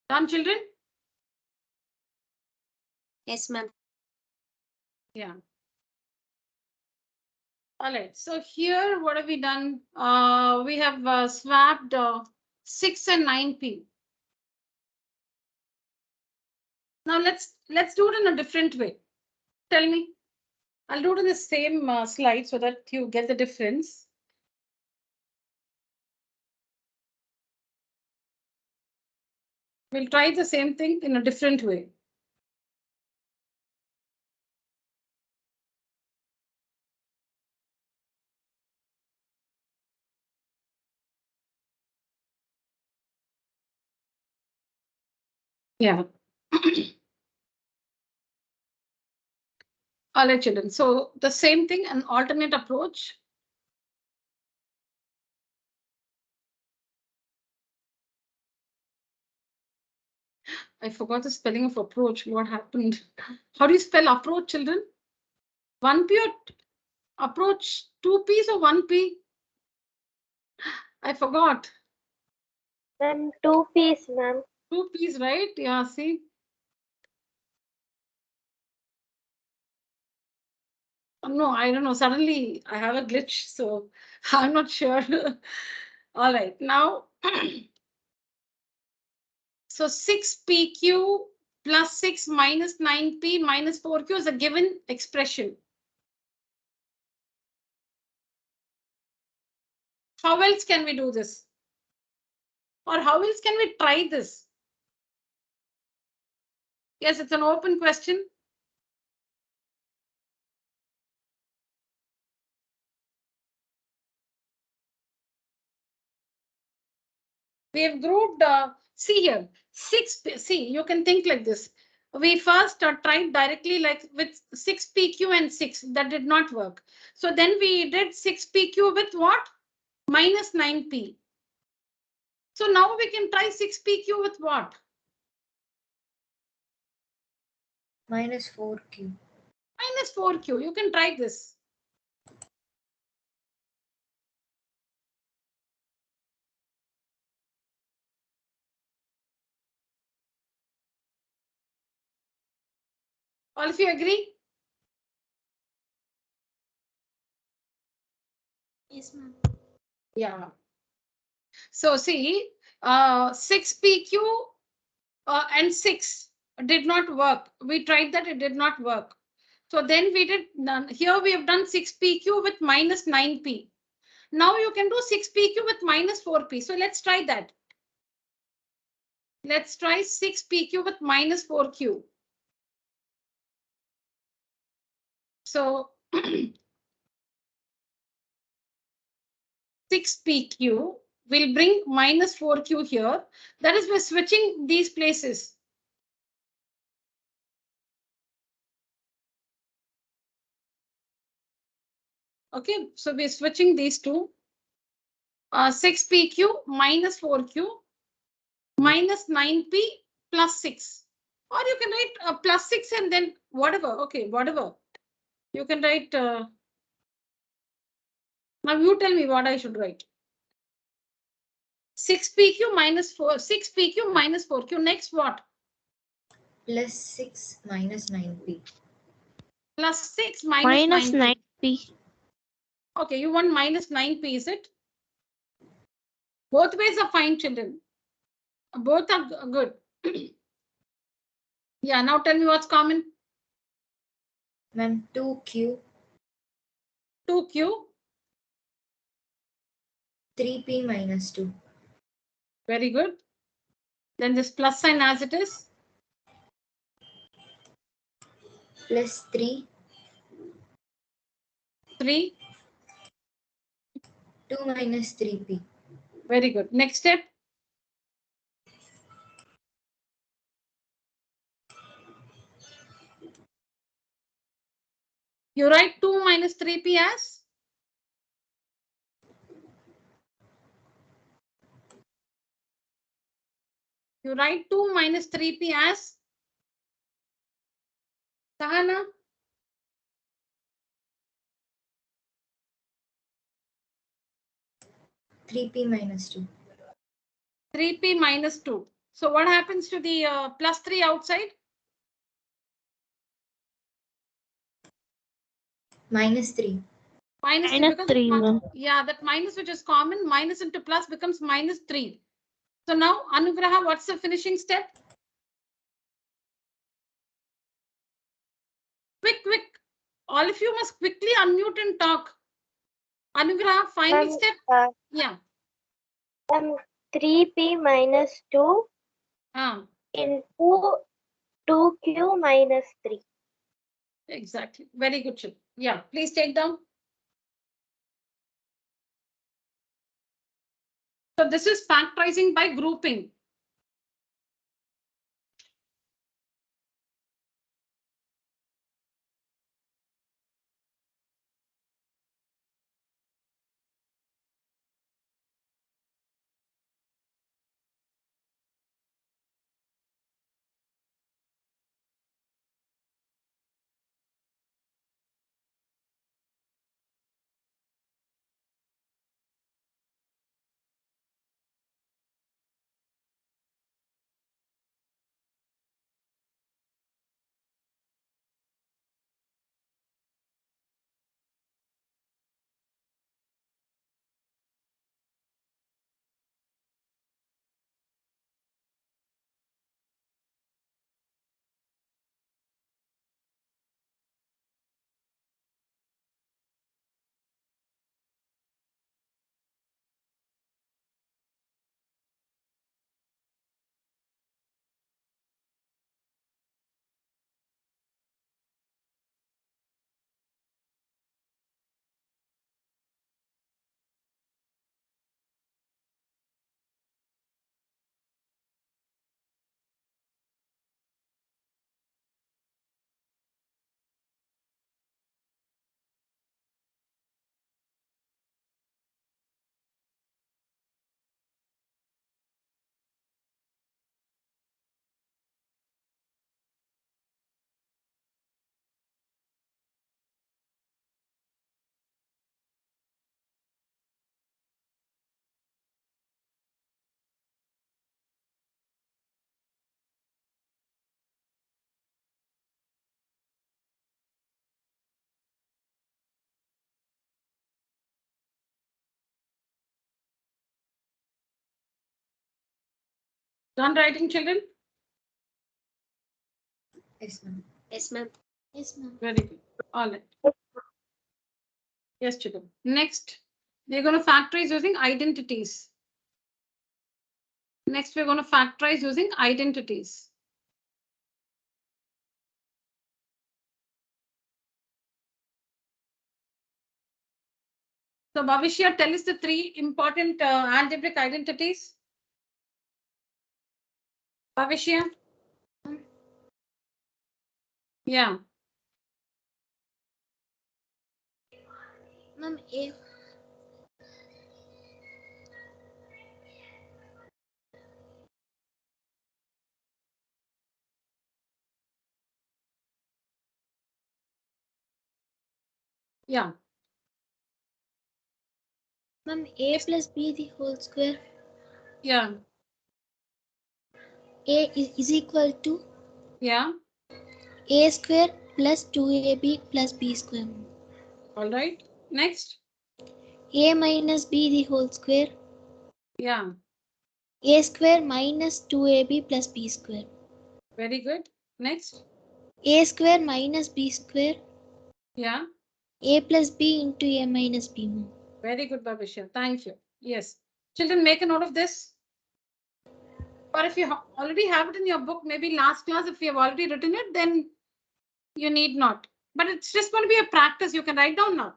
Done, children? Yes, ma'am. Yeah. All right. So here, what have we done? We have swapped 6 and 9p. Now let's do it in a different way. Tell me. I'll do it in the same slide so that you get the difference. We'll try the same thing in a different way. Yeah. All right, children. So the same thing, an alternate approach. I forgot the spelling of approach. What happened? How do you spell approach, children? 1p or approach 2p's or 1p? I forgot. Ma'am, 2 piece, ma'am. 2p's, right? Yeah, see. No, I don't know. Suddenly I have a glitch, so I'm not sure. All right, now. So 6pq plus 6 minus 9p minus 4q is a given expression. How else can we do this? Or how else can we try this? Yes, it's an open question. We have grouped, see here, 6, see, you can think like this. We first tried directly like with 6pq and 6, that did not work. So then we did 6pq with what? Minus 9p. So now we can try 6pq with what? Minus 4q. Minus 4q, you can try this. All of you agree? Yes, ma'am. Yeah. So see, 6pq and 6 did not work. We tried that, it did not work. So then we did none. Here we have done 6pq with minus 9p. Now you can do 6pq with minus 4p. So let's try that. Let's try 6pq with minus 4q. So 6pq will bring minus 4q here. That is, we're switching these places. Okay, so we're switching these two. 6pq minus 4q minus 9p plus 6. Or you can write plus 6 and then whatever. Okay, whatever. You can write. Now you tell me what I should write. 6pq minus 4, 6pq minus 4q. Next what? Plus 6 minus 9p. Plus 6 minus Minus 9p. 9p. Okay, you want minus 9p, is it? Both ways are fine, children. Both are good. Yeah, now tell me what's common. Ma'am, 2q. 2q. 3p minus 2. Very good. Then this plus sign as it is. Plus 3. 3. 2 minus 3p. Very good. Next step. You write 2 minus 3p as? You write 2 minus 3p as? Sahana? 3p minus 2. 3p minus 2. So what happens to the plus 3 outside? Minus 3. Minus 3 Minus because 3, ma'am. yeah, that minus which is common, minus into plus becomes minus 3. So now, Anugraha, what's the finishing step? Quick. All of you must quickly unmute and talk. Anugraha, final step. Yeah. 3p minus 2 into 2q minus 3. Exactly. Very good, Chil. Yeah, please take down. So this is factorizing by grouping. Done writing, children? Yes, ma'am. Yes, ma'am. Yes, ma'am. Very good. All right. Yes, children. Next, we're going to factorize using identities. Next, we're going to factorize using identities. So, Bhavishya, tell us the 3 important algebraic identities. Bhavishya? Yeah. Ma'am, Yeah. Ma'am, a plus b the whole square. Yeah. A is equal to Yeah. a square plus 2ab plus b square. All right. Next. A minus b the whole square. Yeah. A square minus 2ab plus b square. Very good. Next. A square minus b square. Yeah. A plus b into a minus b. Ma'am. Very good, Bhavishya. Thank you. Yes. Children, make a note of this. Or if you already have it in your book, maybe last class, if you have already written it, then you need not. But it's just going to be a practice. You can write down now.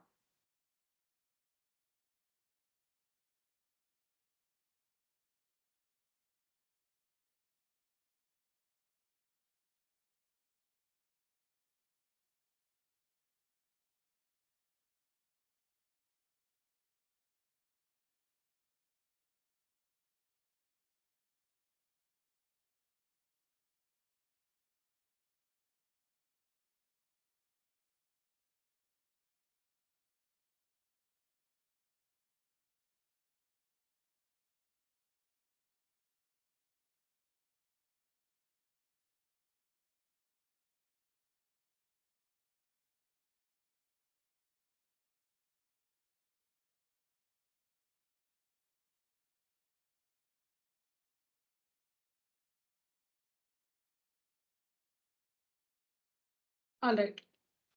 All right.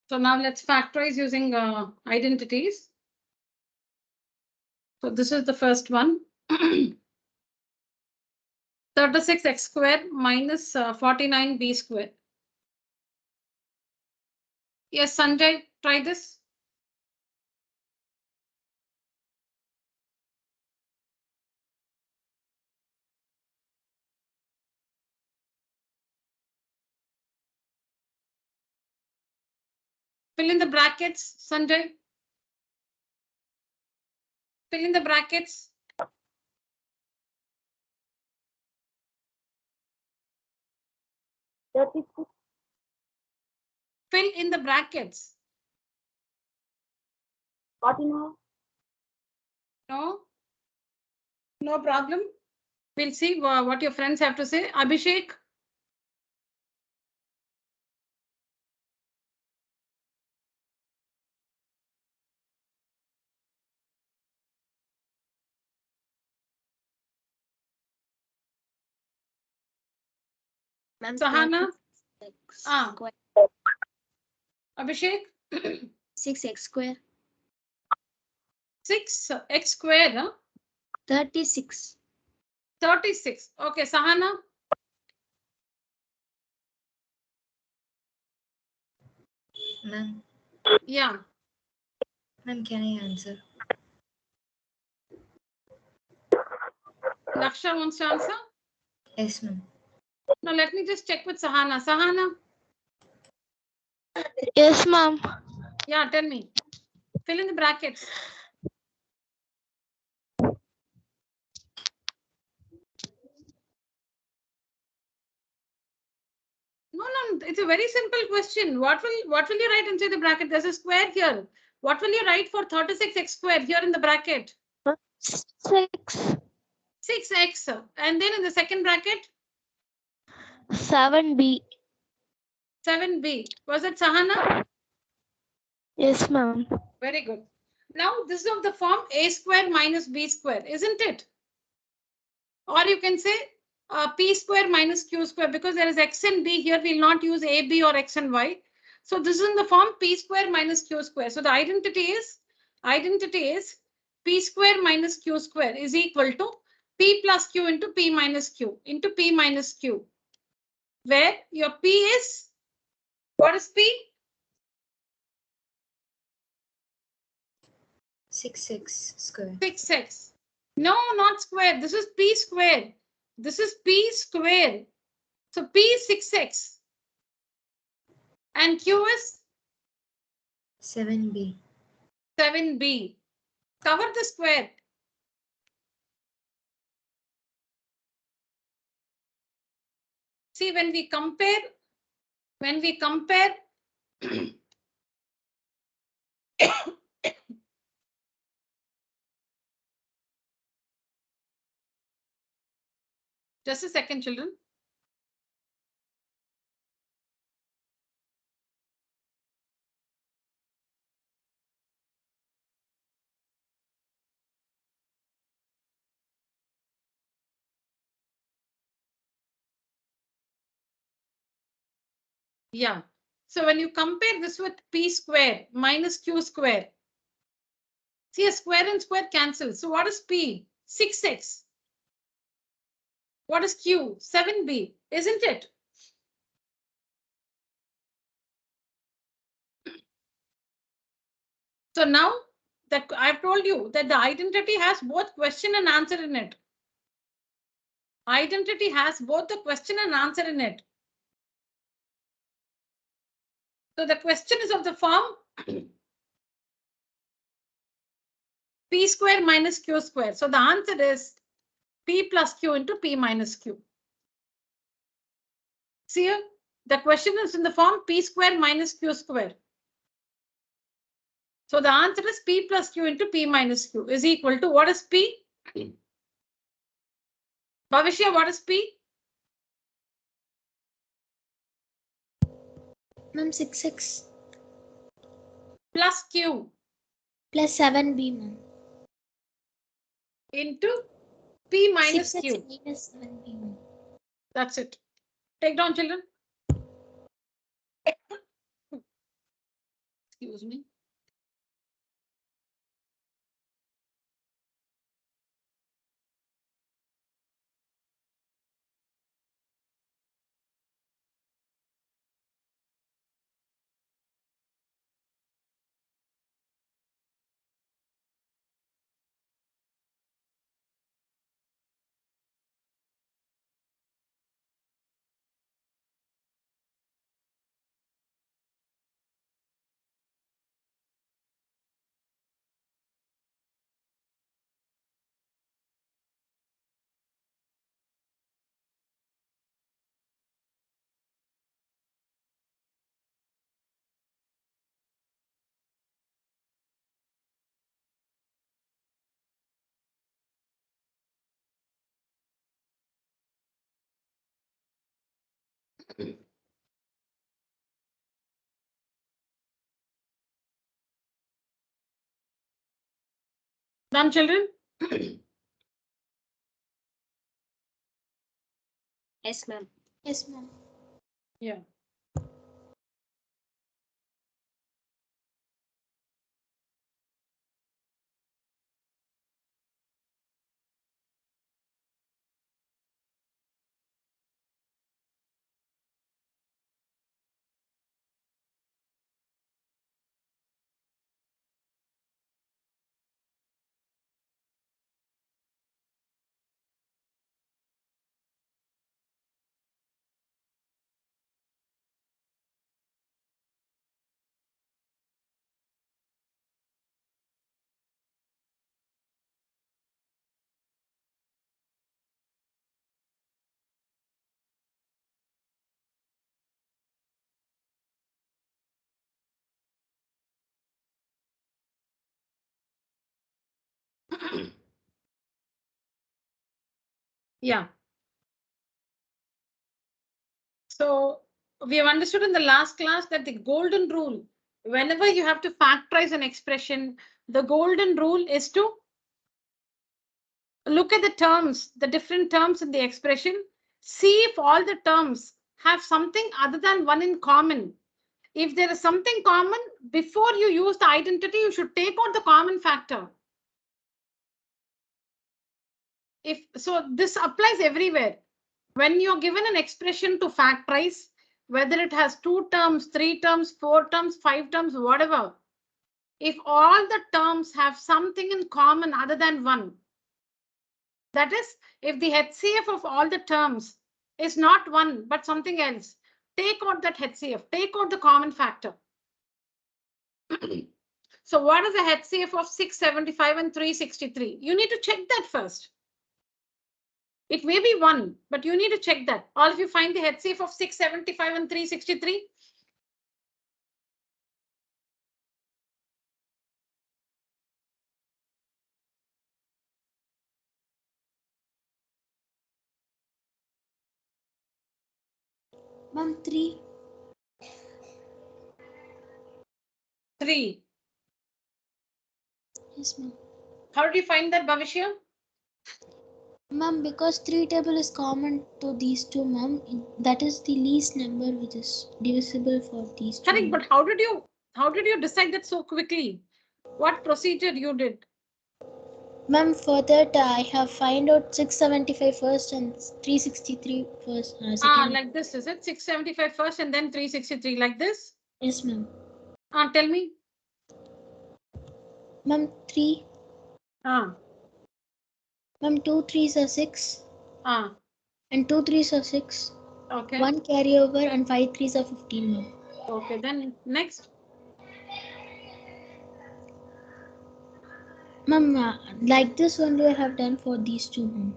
So now let's factorize using identities. So this is the first one. 36x square minus 49b square. Yes, Sanjay, try this. Fill in the brackets, Sanjay. Fill in the brackets. Fill in the brackets. 49. No? No problem. We'll see what your friends have to say. Abhishek? Ma'am, Sahana? 36x Ah. square. Abhishek? 6x square. 6x square, huh? 36. 36. Okay, Sahana? Ma'am, Yeah. ma'am, can I answer? Laksha wants to answer? Yes, ma'am. Now let me just check with Sahana. Sahana? Yes, ma'am. Yeah, tell me. Fill in the brackets. No, it's a very simple question. What will you write inside the bracket? There's a square here. What will you write for 36x square here in the bracket? 6. 6x. And then in the second bracket, 7b. 7b. Was it Sahana? Yes, ma'am. Very good. Now this is of the form a square minus b square, isn't it? Or you can say p square minus q square, because there is x and b here. We'll not use a, b or x and y. So this is in the form p square minus q square. So the identity is p square minus q square is equal to p plus q into p minus q into p minus q, where your p is, what is p? 6x square. 6x. No, not square. This is p square. This is p square. So p is 6x. And q is 7b. 7b. Cover the square. See, when we compare, just a second, children. Yeah. So when you compare this with p square minus q square, see, a square and square cancel. So what is p? 6x. What is q? 7b, isn't it? So now that I've told you that the identity has both question and answer in it. Identity has both the question and answer in it. So the question is of the form p square minus q square. So the answer is p plus q into p minus q. See here, the question is in the form p square minus q square. So the answer is p plus q into p minus q is equal to, what is p? Bhavishya, what is p? Ma'am, 6x Plus q plus 7b, ma'am. into p minus 6x q. minus 7b, ma'am. That's it. Take down, children. Excuse me. Done, children? Yes, ma'am. Yes, ma'am. Yeah. Yeah. So we have understood in the last class that the golden rule, whenever you have to factorize an expression, the golden rule is to look at the terms, the different terms in the expression, see if all the terms have something other than one in common. If there is something common, before you use the identity, you should take out the common factor. If so, this applies everywhere. When you're given an expression to factorize, whether it has 2 terms, 3 terms, 4 terms, 5 terms, whatever, if all the terms have something in common other than one, that is, if the HCF of all the terms is not 1 but something else, take out that HCF, take out the common factor. So what is the HCF of 675 and 363? You need to check that first. It may be 1, but you need to check that. All of you find the HCF of 675 and 363? Ma'am, 3. 3. Yes, ma'am. How did you find that, Bhavishya? Ma'am, because 3 table is common to these two, ma'am, that is the least number which is divisible for these two. Correct, but how did you decide that so quickly? What procedure you did? Ma'am, for that I have find out 675 first and 363 first. Second. Like this, is it? 675 first and then 363, like this? Yes, ma'am. Tell me. Ma'am, 3. Ma'am, 2 3s are 6. And 2 3s are 6. Okay. 1 carryover and 5 3s are 15, ma'am. Okay, then next. Ma'am, like this only I have done for these two, ma'am.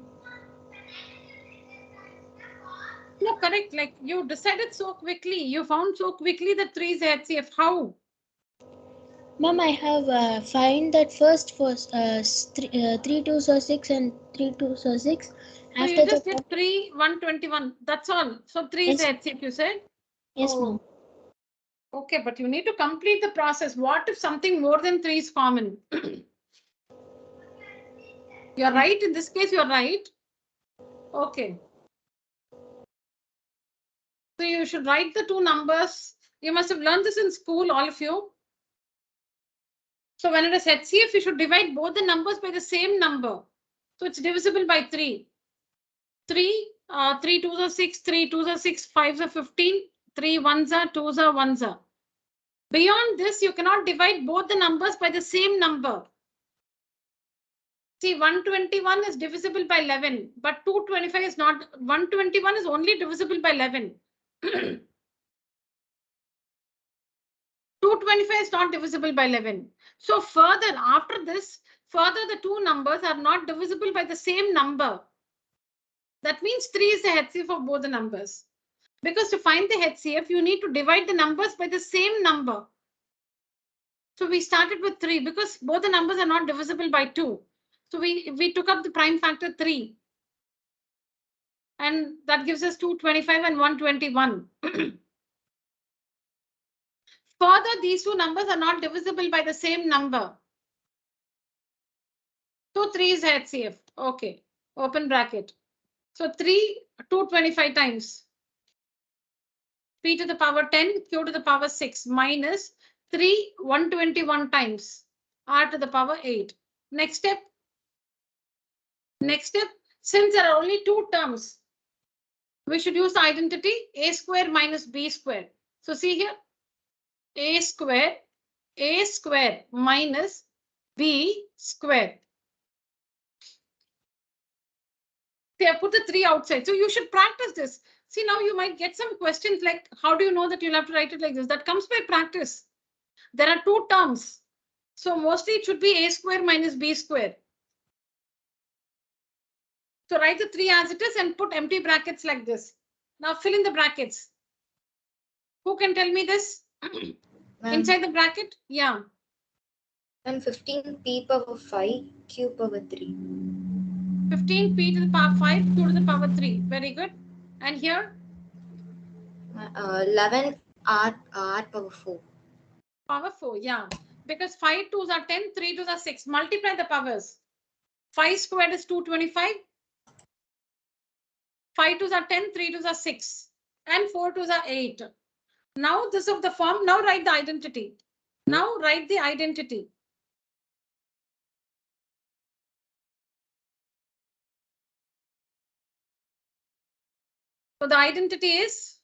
No, correct. Like you decided so quickly. You found so quickly that 3 is HCF. How? Ma'am, I have find that first 3 2s are 6 and 3 2s are 6. So After you just that, did 3, 121. That's all. So 3 is yes, HCF, you said? yes, Oh, ma'am. okay, but you need to complete the process. What if something more than 3 is common? You're right. In this case, you're right. Okay. So you should write the two numbers. You must have learned this in school, all of you. So when it is HCF, you should divide both the numbers by the same number. So it's divisible by 3. 3, 3 2s are 6, 3 2s are 6, 5s are 15, 3 1s are 2s are 1s are. Beyond this, you cannot divide both the numbers by the same number. See, 121 is divisible by 11, but 225 is not. 121 is only divisible by 11. 225 is not divisible by 11. So further, after this, further the two numbers are not divisible by the same number. That means 3 is the HCF of both the numbers. Because to find the HCF, you need to divide the numbers by the same number. So we started with 3 because both the numbers are not divisible by 2. So we took up the prime factor 3. And that gives us 225 and 121. Further, these two numbers are not divisible by the same number. So 3 is HCF. Okay, open bracket. So 3, 225 times. P to the power 10, Q to the power 6 minus 3, 121 times R to the power 8. Next step. Next step, since there are only two terms, we should use the identity A square minus B square. So see here, A square minus B square. See, I put the 3 outside. So you should practice this. See, now you might get some questions like, how do you know that you'll have to write it like this? That comes by practice. There are two terms. So mostly it should be A square minus B square. So write the 3 as it is and put empty brackets like this. Now fill in the brackets. Who can tell me this? Inside the bracket? Yeah. And 15p power 5, q power 3. 15p to the power 5, q to the power 3. Very good. And here? 11 r power 4. Power 4, yeah. Because 5 2s are 10, 3 2s are 6. Multiply the powers. 5 squared is 225. 5 2s are 10, 3 2s are 6. And 4 2s are 8. Now this of the form, now write the identity. Now write the identity. So the identity is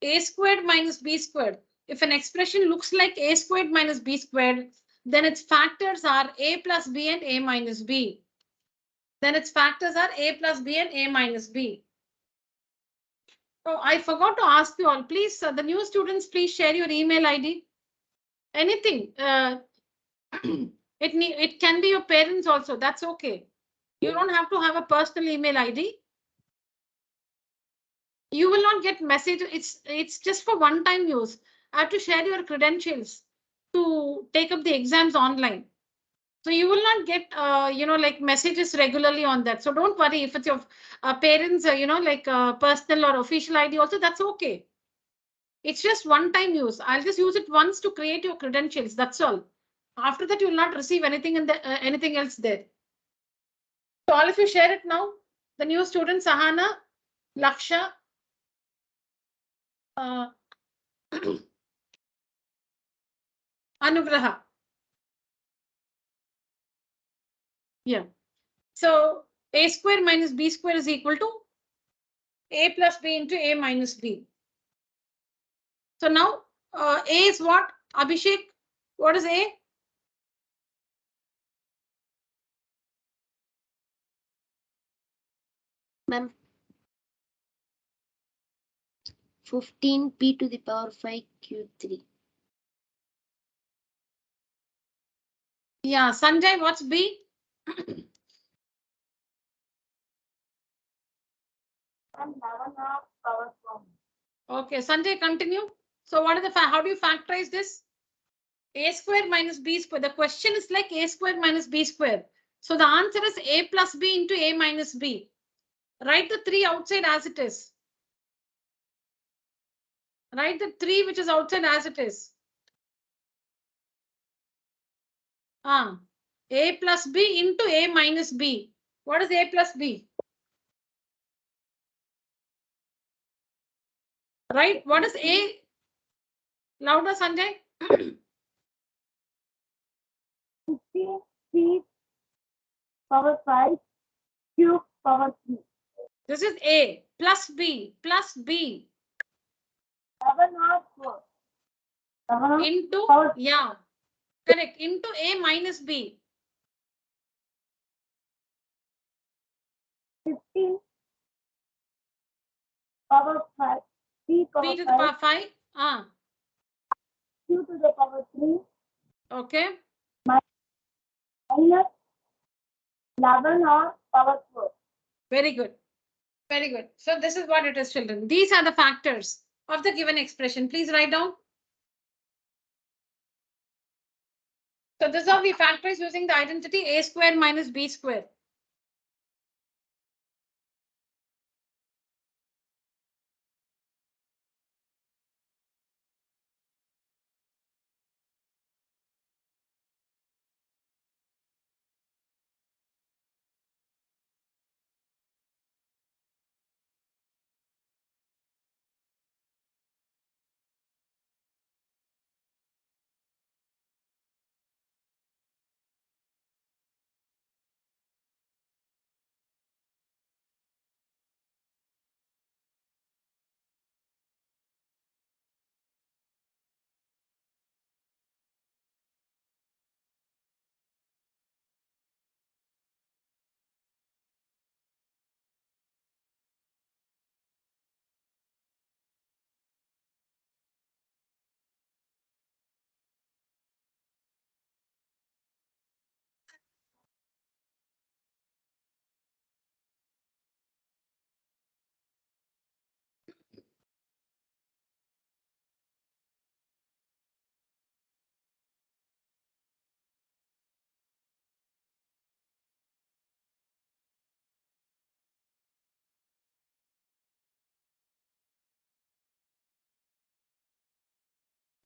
A squared minus B squared. If an expression looks like A squared minus B squared, then its factors are A plus B and A minus B. Then its factors are A plus B and A minus B. Oh, I forgot to ask you all, please, the new students, please share your email ID. Anything. It can be your parents also. That's okay. You don't have to have a personal email ID. You will not get message. It's just for one-time use. I have to share your credentials to take up the exams online. So you will not get, like messages regularly on that. So don't worry if it's your parents, personal or official ID also, that's okay. It's just one-time use. I'll just use it once to create your credentials. That's all. After that, you will not receive anything in the anything else there. So all of you share it now. The new students, Sahana, Laksha, Anugraha. Yeah. So A square minus B square is equal to A plus B into A minus B. So now A is what? Abhishek, what is A? Ma'am. 15p to the power 5 q3. Yeah, Sanjay, what's B? Okay, Sanjay, continue. So what is the how do you factorize this? A square minus B square. The question is like A square minus B square. So the answer is A plus B into A minus B. Write the 3 outside as it is. Write the 3 which is outside as it is. A plus B into A minus B. What is A plus B? Right? What is A? Louder, Sanjay. p power 5 cube power 3. This is A plus B plus B 7 or 4. into, power yeah, correct, into A minus B. 15 power 5 p power B to the 5 power 5. q to the power 3 Okay. minus 11 or power 4. Very good. Very good. So this is what it is, children. These are the factors of the given expression. Please write down. So this is how we factorize using the identity A square minus B square.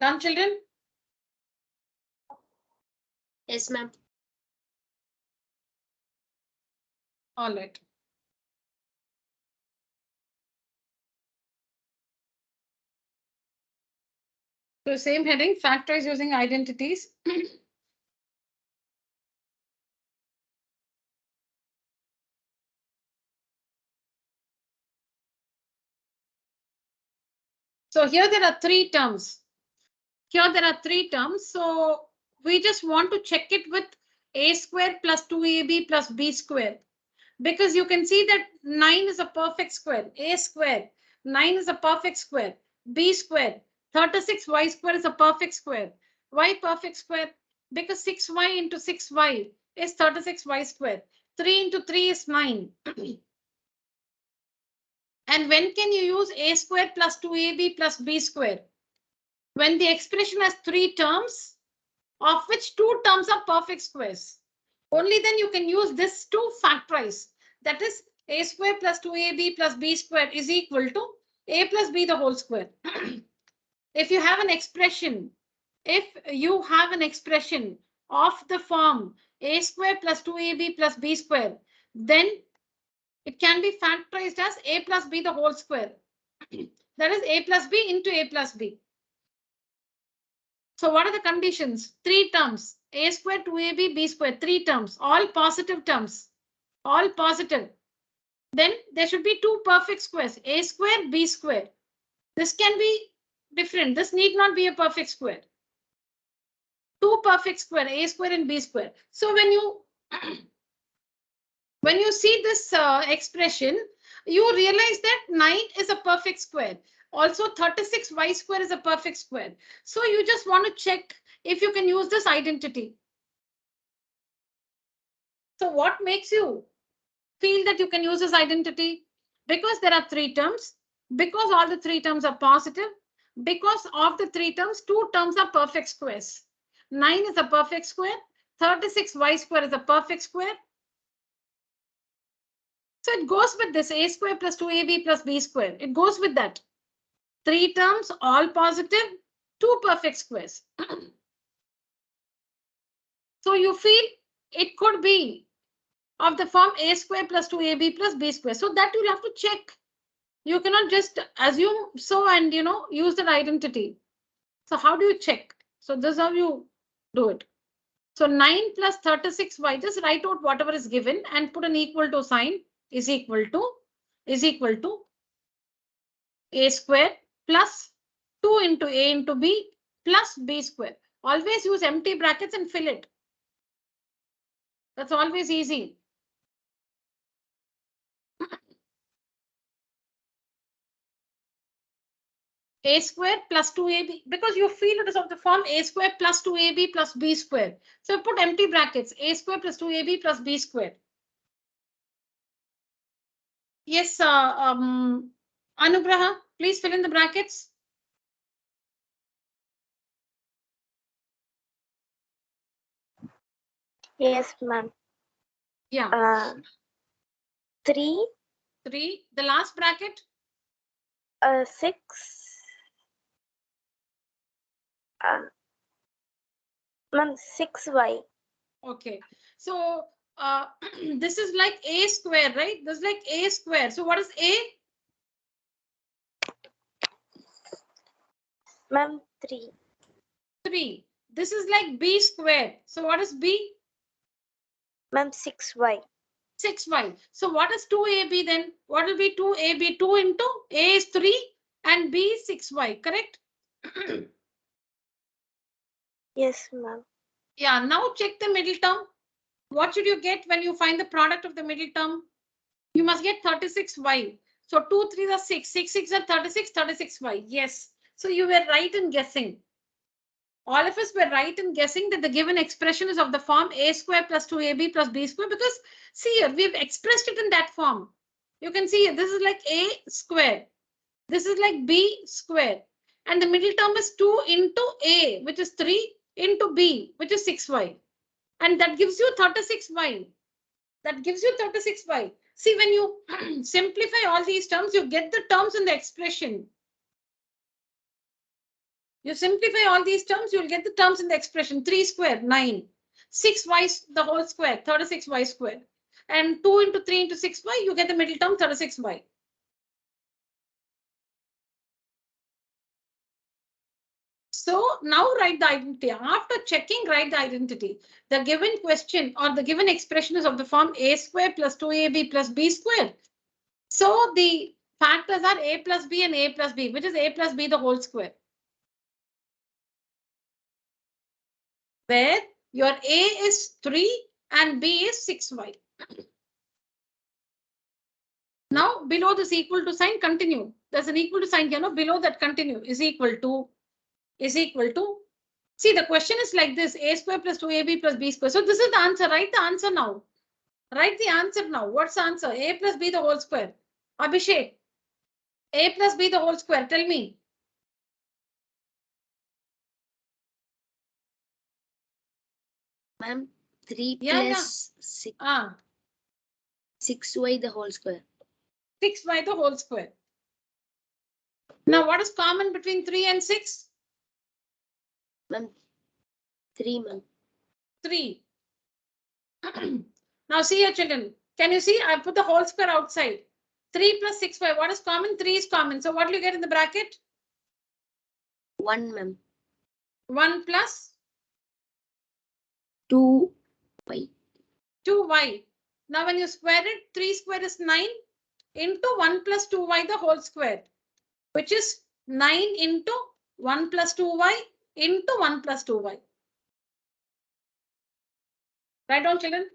Done, children? Yes, ma'am. All right. So same heading, factorize using identities. So here there are three terms. Here there are three terms. So we just want to check it with A square plus 2AB plus B square. Because you can see that 9 is a perfect square. A square, 9 is a perfect square. B square, 36y square is a perfect square. Why perfect square? Because 6y into 6y is 36y square. 3 into 3 is 9. And when can you use A square plus 2AB plus B square? When the expression has three terms, of which two terms are perfect squares. Only then you can use this to factorize. That is A square plus 2AB plus B square is equal to A plus B the whole square. If you have an expression, of the form A square plus 2AB plus B square, then it can be factorized as A plus B the whole square. That is A plus B into A plus B. So what are the conditions? Three terms, A square, 2AB, B square, three terms, all positive terms, all positive. Then there should be two perfect squares, A square, B square. This can be different. This need not be a perfect square. Two perfect square, A square and B square. So when you see this expression, you realize that 9 is a perfect square. Also 36y square is a perfect square. So you just want to check if you can use this identity. So what makes you feel that you can use this identity? Because there are three terms, because all the three terms are positive, because of the three terms, two terms are perfect squares. 9 is a perfect square, 36y square is a perfect square. So it goes with this A square plus 2AB plus B square. It goes with that. Three terms, all positive, two perfect squares. So you feel it could be of the form A square plus 2AB plus B square. So that you'll have to check. You cannot just assume so and use that identity. So how do you check? So this is how you do it. So 9 plus 36y, just write out whatever is given and put an equal to sign, is equal to a square plus 2 into a into b plus b square. Always use empty brackets and fill it. That's always easy. A square plus 2ab, because you feel it is of the form a square plus 2ab plus b square. So put empty brackets, a square plus 2ab plus b square. Yes, Anugraha, please fill in the brackets. Yes, ma'am. Yeah. 3, 3. The last bracket. 6. Ma'am, 6y. Okay. So this is like a square, right? This is like a square. So what is a? Ma'am, 3. 3. This is like b square. So what is b? Ma'am, 6y. 6y. So what is 2ab then? What will be 2ab? 2 into a is 3 and b is 6y, correct? Yes, ma'am. Yeah, now check the middle term. What should you get when you find the product of the middle term? You must get 36y. So 2 3 are 6. 6 6 are 36, 36y. Yes. So you were right in guessing. All of us were right in guessing that the given expression is of the form a square plus 2ab plus b square, because see here, we've expressed it in that form. You can see here, this is like a square. This is like b square. And the middle term is 2 into a, which is 3, into b, which is 6y. And that gives you 36y. That gives you 36y. See, when you simplify all these terms, you get the terms in the expression. You simplify all these terms, you'll get the terms in the expression. 3 square, 9. 6y the whole square, 36y square. And 2 into 3 into 6y, you get the middle term, 36y. So now write the identity. After checking, write the identity. The given question or the given expression is of the form a square plus 2ab plus b square. So the factors are a plus b and a plus b, which is a plus b the whole square. Where your a is 3 and b is 6y. Now below this equal to sign, continue. There's an equal to sign here, no? Below that continue is equal to. See, the question is like this, a square plus 2ab plus b square. So this is the answer. Write the answer now. Write the answer now. What's the answer? A plus b the whole square. Abhishek, a plus b the whole square. Tell me. Ma'am, 3 Yeah, plus 6, Ah, 6y the whole square. 6y the whole square. Now what is common between 3 and 6? Ma'am, 3, ma'am. 3. Now see here, children. Can you see? I put the whole square outside. 3 plus 6y. What is common? 3 is common. So what do you get in the bracket? 1, ma'am. 1 plus 2y. 2y. Now when you square it, 3 square is 9 into 1 plus 2y the whole square, which is 9 into 1 plus 2y into 1 plus 2y. Right on, children?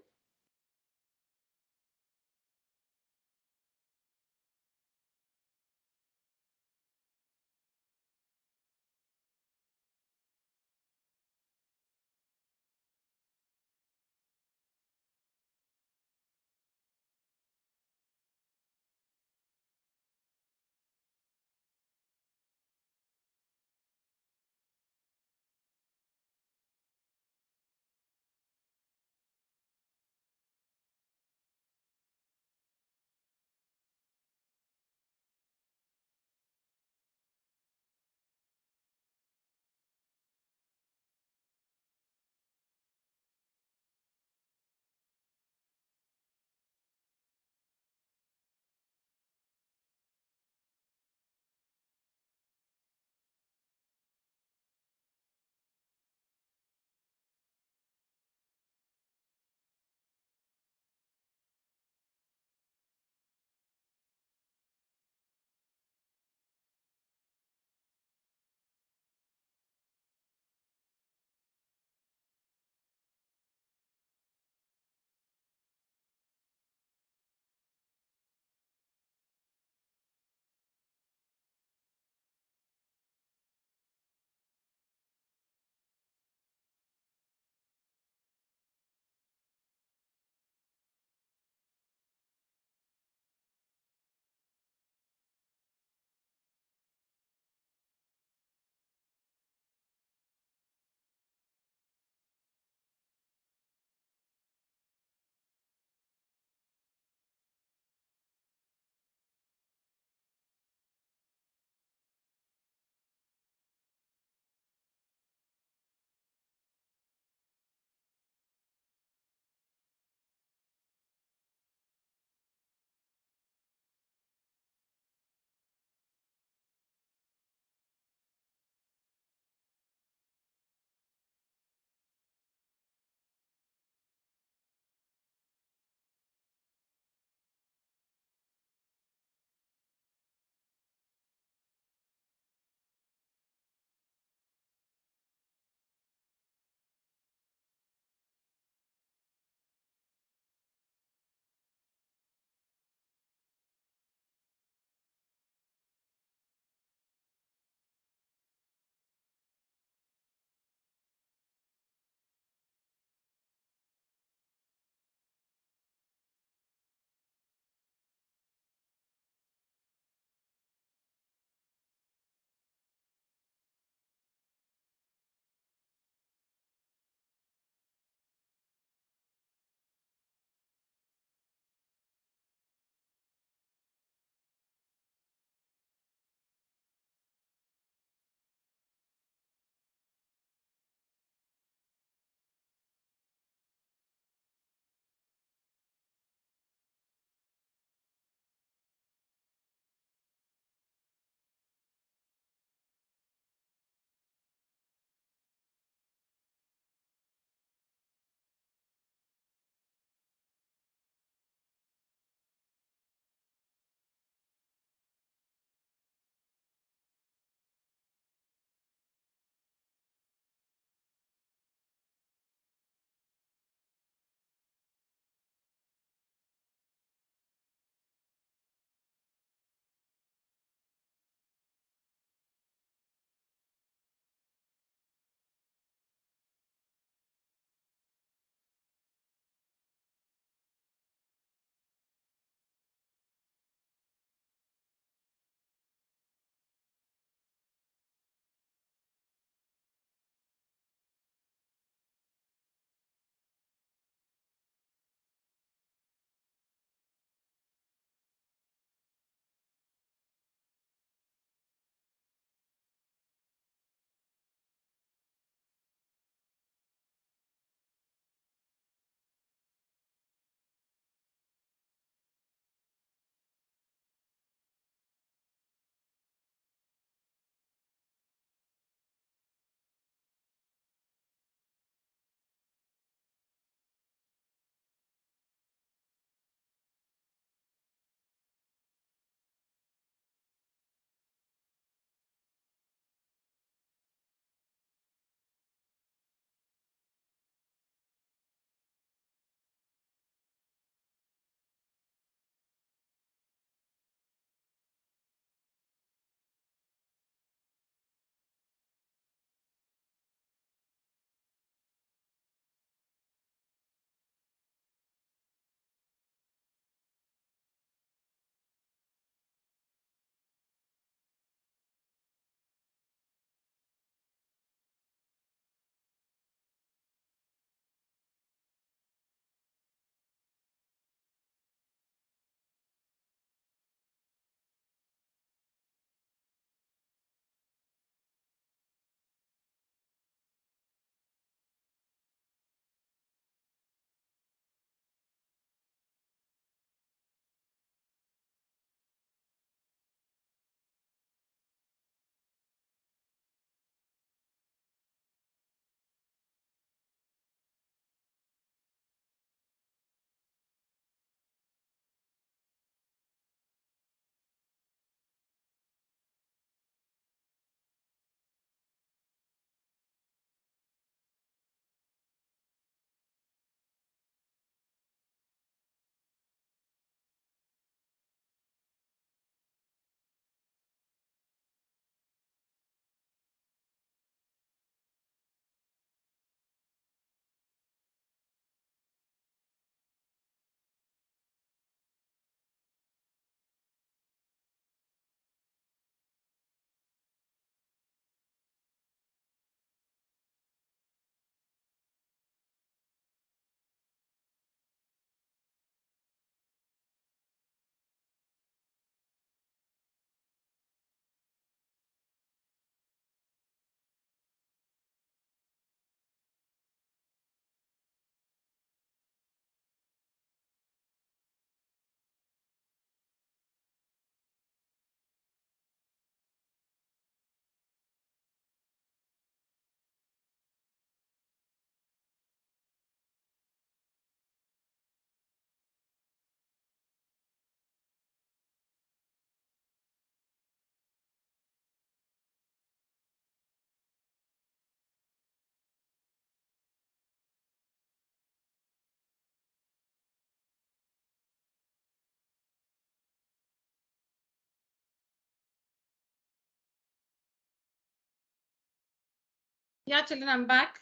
Yeah, children, I'm back.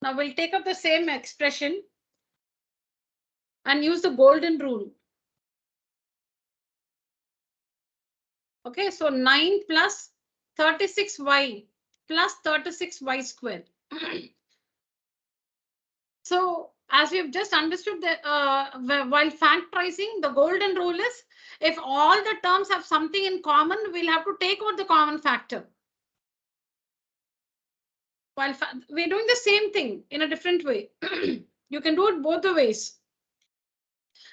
Now we'll take up the same expression and use the golden rule. Okay, so 9 plus 36y plus 36y squared. So as we've just understood that while factorizing, the golden rule is if all the terms have something in common, we'll have to take out the common factor. While we're doing the same thing in a different way. You can do it both the ways.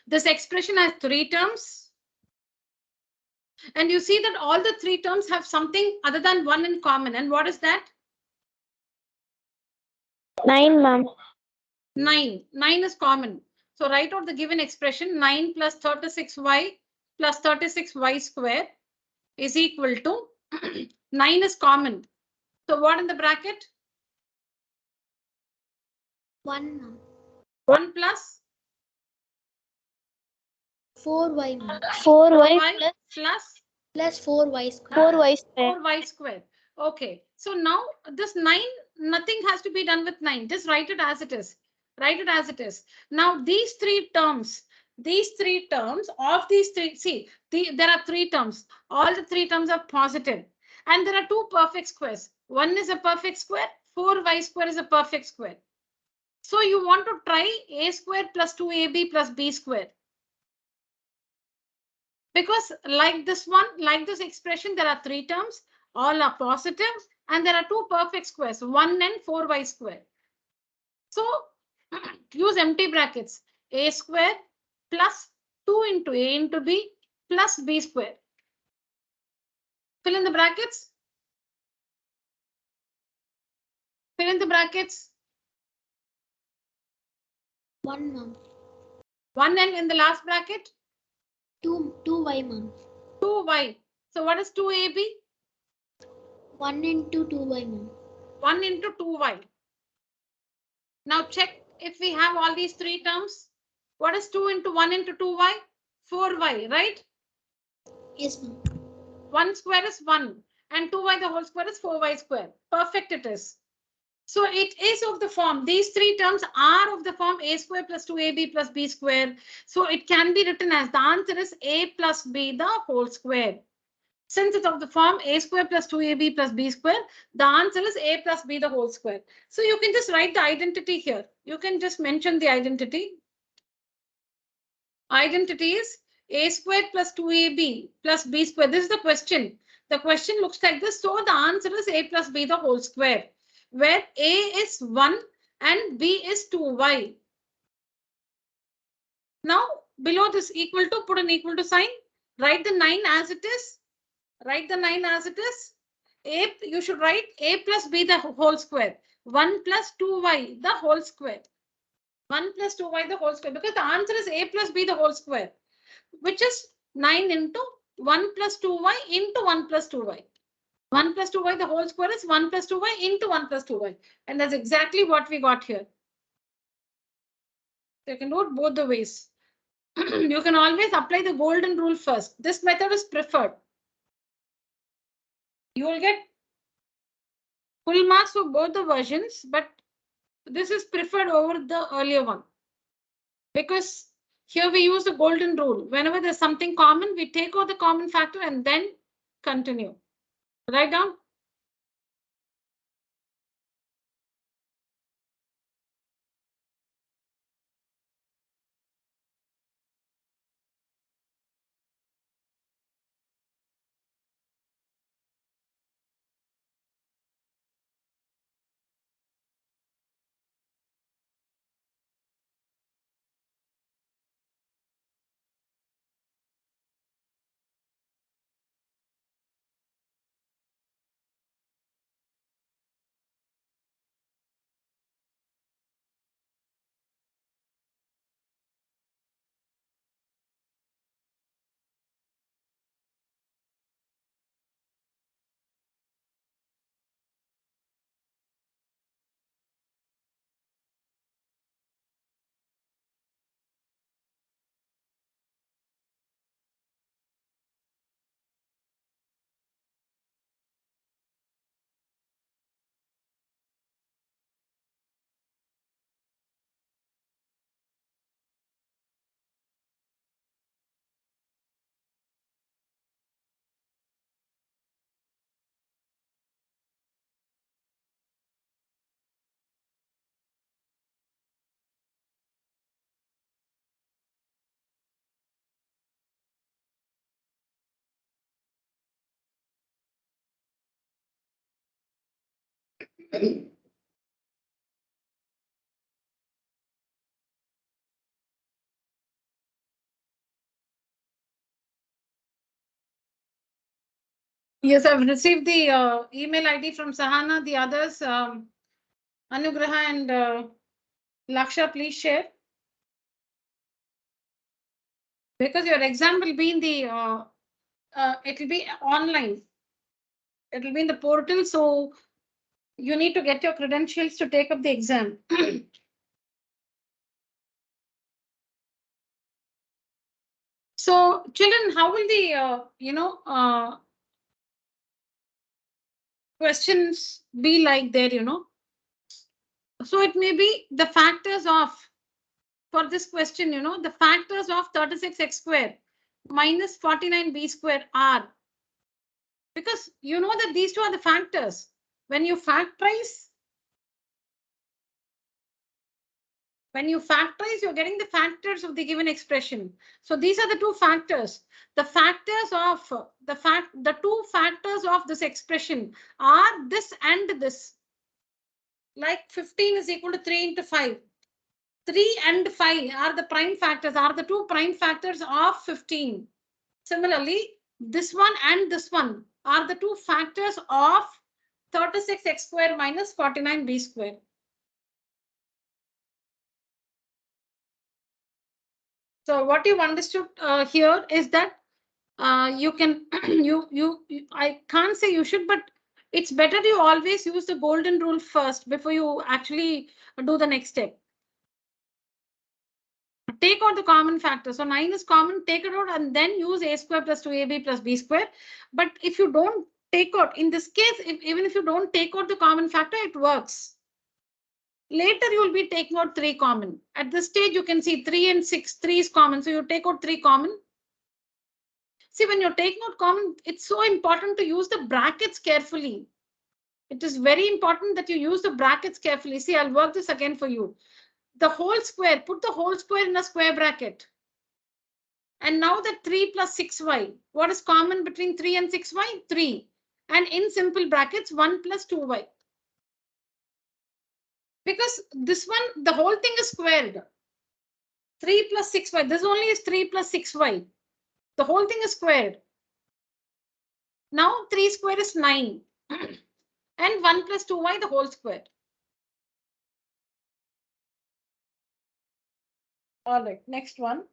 This expression has 3 terms. And you see that all the 3 terms have something other than 1 in common. And what is that? 9, ma'am. 9. 9 is common. So write out the given expression 9 plus 36y plus 36y square is equal to 9 is common. So what in the bracket? 1, ma'am. 1 plus 4y, ma'am. 4y plus 4y square. 4y square. 4y square. Okay. So now this 9, nothing has to be done with 9. Just write it as it is. Write it as it is. Now these 3 terms of these 3, see, there are 3 terms. All the 3 terms are positive. And there are 2 perfect squares. 1 is a perfect square. 4y square is a perfect square. So you want to try a square plus 2ab plus b square. Because like this one, like this expression, there are 3 terms, all are positive, and there are 2 perfect squares, 1 and 4y square. So use empty brackets, a square plus 2 into a into b plus b square. Fill in the brackets. Fill in the brackets. 1, ma'am. 1 and in the last bracket. 2y, ma'am. 2y. So what is 2ab? 1 into 2y, ma'am. 1 into 2y. Now check if we have all these 3 terms. What is 2 into 1 into 2y? 4y, right? Yes, ma'am. 1 square is 1 and 2y the whole square is 4y square. Perfect it is. So it is of the form, these 3 terms are of the form a square plus 2ab plus b square. So it can be written as the answer is a plus b the whole square. Since it's of the form a square plus 2ab plus b square, the answer is a plus b the whole square. So you can just write the identity here. You can just mention the identity. Identity is a squared plus 2ab plus b squared. This is the question. The question looks like this. So the answer is a plus b the whole square, where a is 1 and b is 2y. Now below this equal to, put an equal to sign. Write the 9 as it is. Write the 9 as it is. You should write a plus b the whole square. 1 plus 2y the whole square. 1 plus 2y the whole square, because the answer is a plus b the whole square, which is 9 into 1 plus 2y into 1 plus 2y. 1 plus 2y the whole square is 1 plus 2y into 1 plus 2y. And that's exactly what we got here. So you can do it both the ways. You can always apply the golden rule first. This method is preferred. You will get full marks for both the versions, but this is preferred over the earlier one. Because here we use the golden rule. Whenever there's something common, we take out the common factor and then continue. Write down. Yes, I've received the email ID from Sahana. The others, Anugraha and Laksha, please share. Because your exam will be in the, it will be online. It will be in the portal, so you need to get your credentials to take up the exam. So, children, how will the, questions be like there, So it may be the factors of, for this question, the factors of 36x square minus 49b square are, because you know that these two are the factors. When you factorize, you're getting the factors of the given expression. So these are the two factors. The factors of the two factors of this expression are this and this. Like 15 is equal to 3 into 5. 3 and 5 are the prime factors, are the two prime factors of 15. Similarly, this one and this one are the two factors of 36x square minus 49b square. So what you've understood here is that you can, I can't say you should, but it's better you always use the golden rule first before you actually do the next step. Take out the common factor. So 9 is common, take it out and then use a square plus 2ab plus b square. But if you don't take out, in this case, even if you don't take out the common factor, it works. Later, you will be taking out 3 common. At this stage, you can see 3 and 6. 3 is common. So you take out 3 common. See, when you're taking out common, it's so important to use the brackets carefully. It is very important that you use the brackets carefully. See, I'll work this again for you. The whole square, put the whole square in a square bracket. And now that 3 plus 6y, what is common between 3 and 6y? 3. And in simple brackets, 1 plus 2y. Because this one, the whole thing is squared. 3 plus 6y, this only is 3 plus 6y. The whole thing is squared. Now 3 square is 9. And 1 plus 2y, the whole square. All right, next one.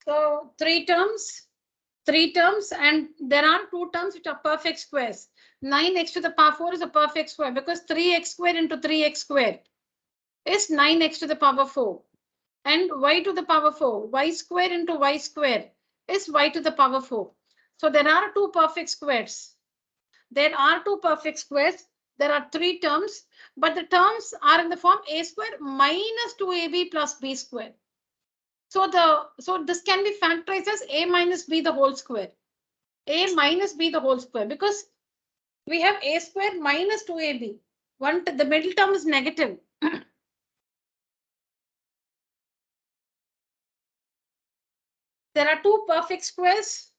So 3 terms, and there are 2 terms which are perfect squares. 9x to the power 4 is a perfect square because 3x square into 3x square is 9x to the power 4. And y to the power 4, y square into y square is y to the power 4. So there are 2 perfect squares. There are 2 perfect squares. There are 3 terms, but the terms are in the form a square minus 2ab plus b square. So this can be factorized as a minus b the whole square. A minus b the whole square, because we have a square minus 2ab. The middle term is negative. There are 2 perfect squares.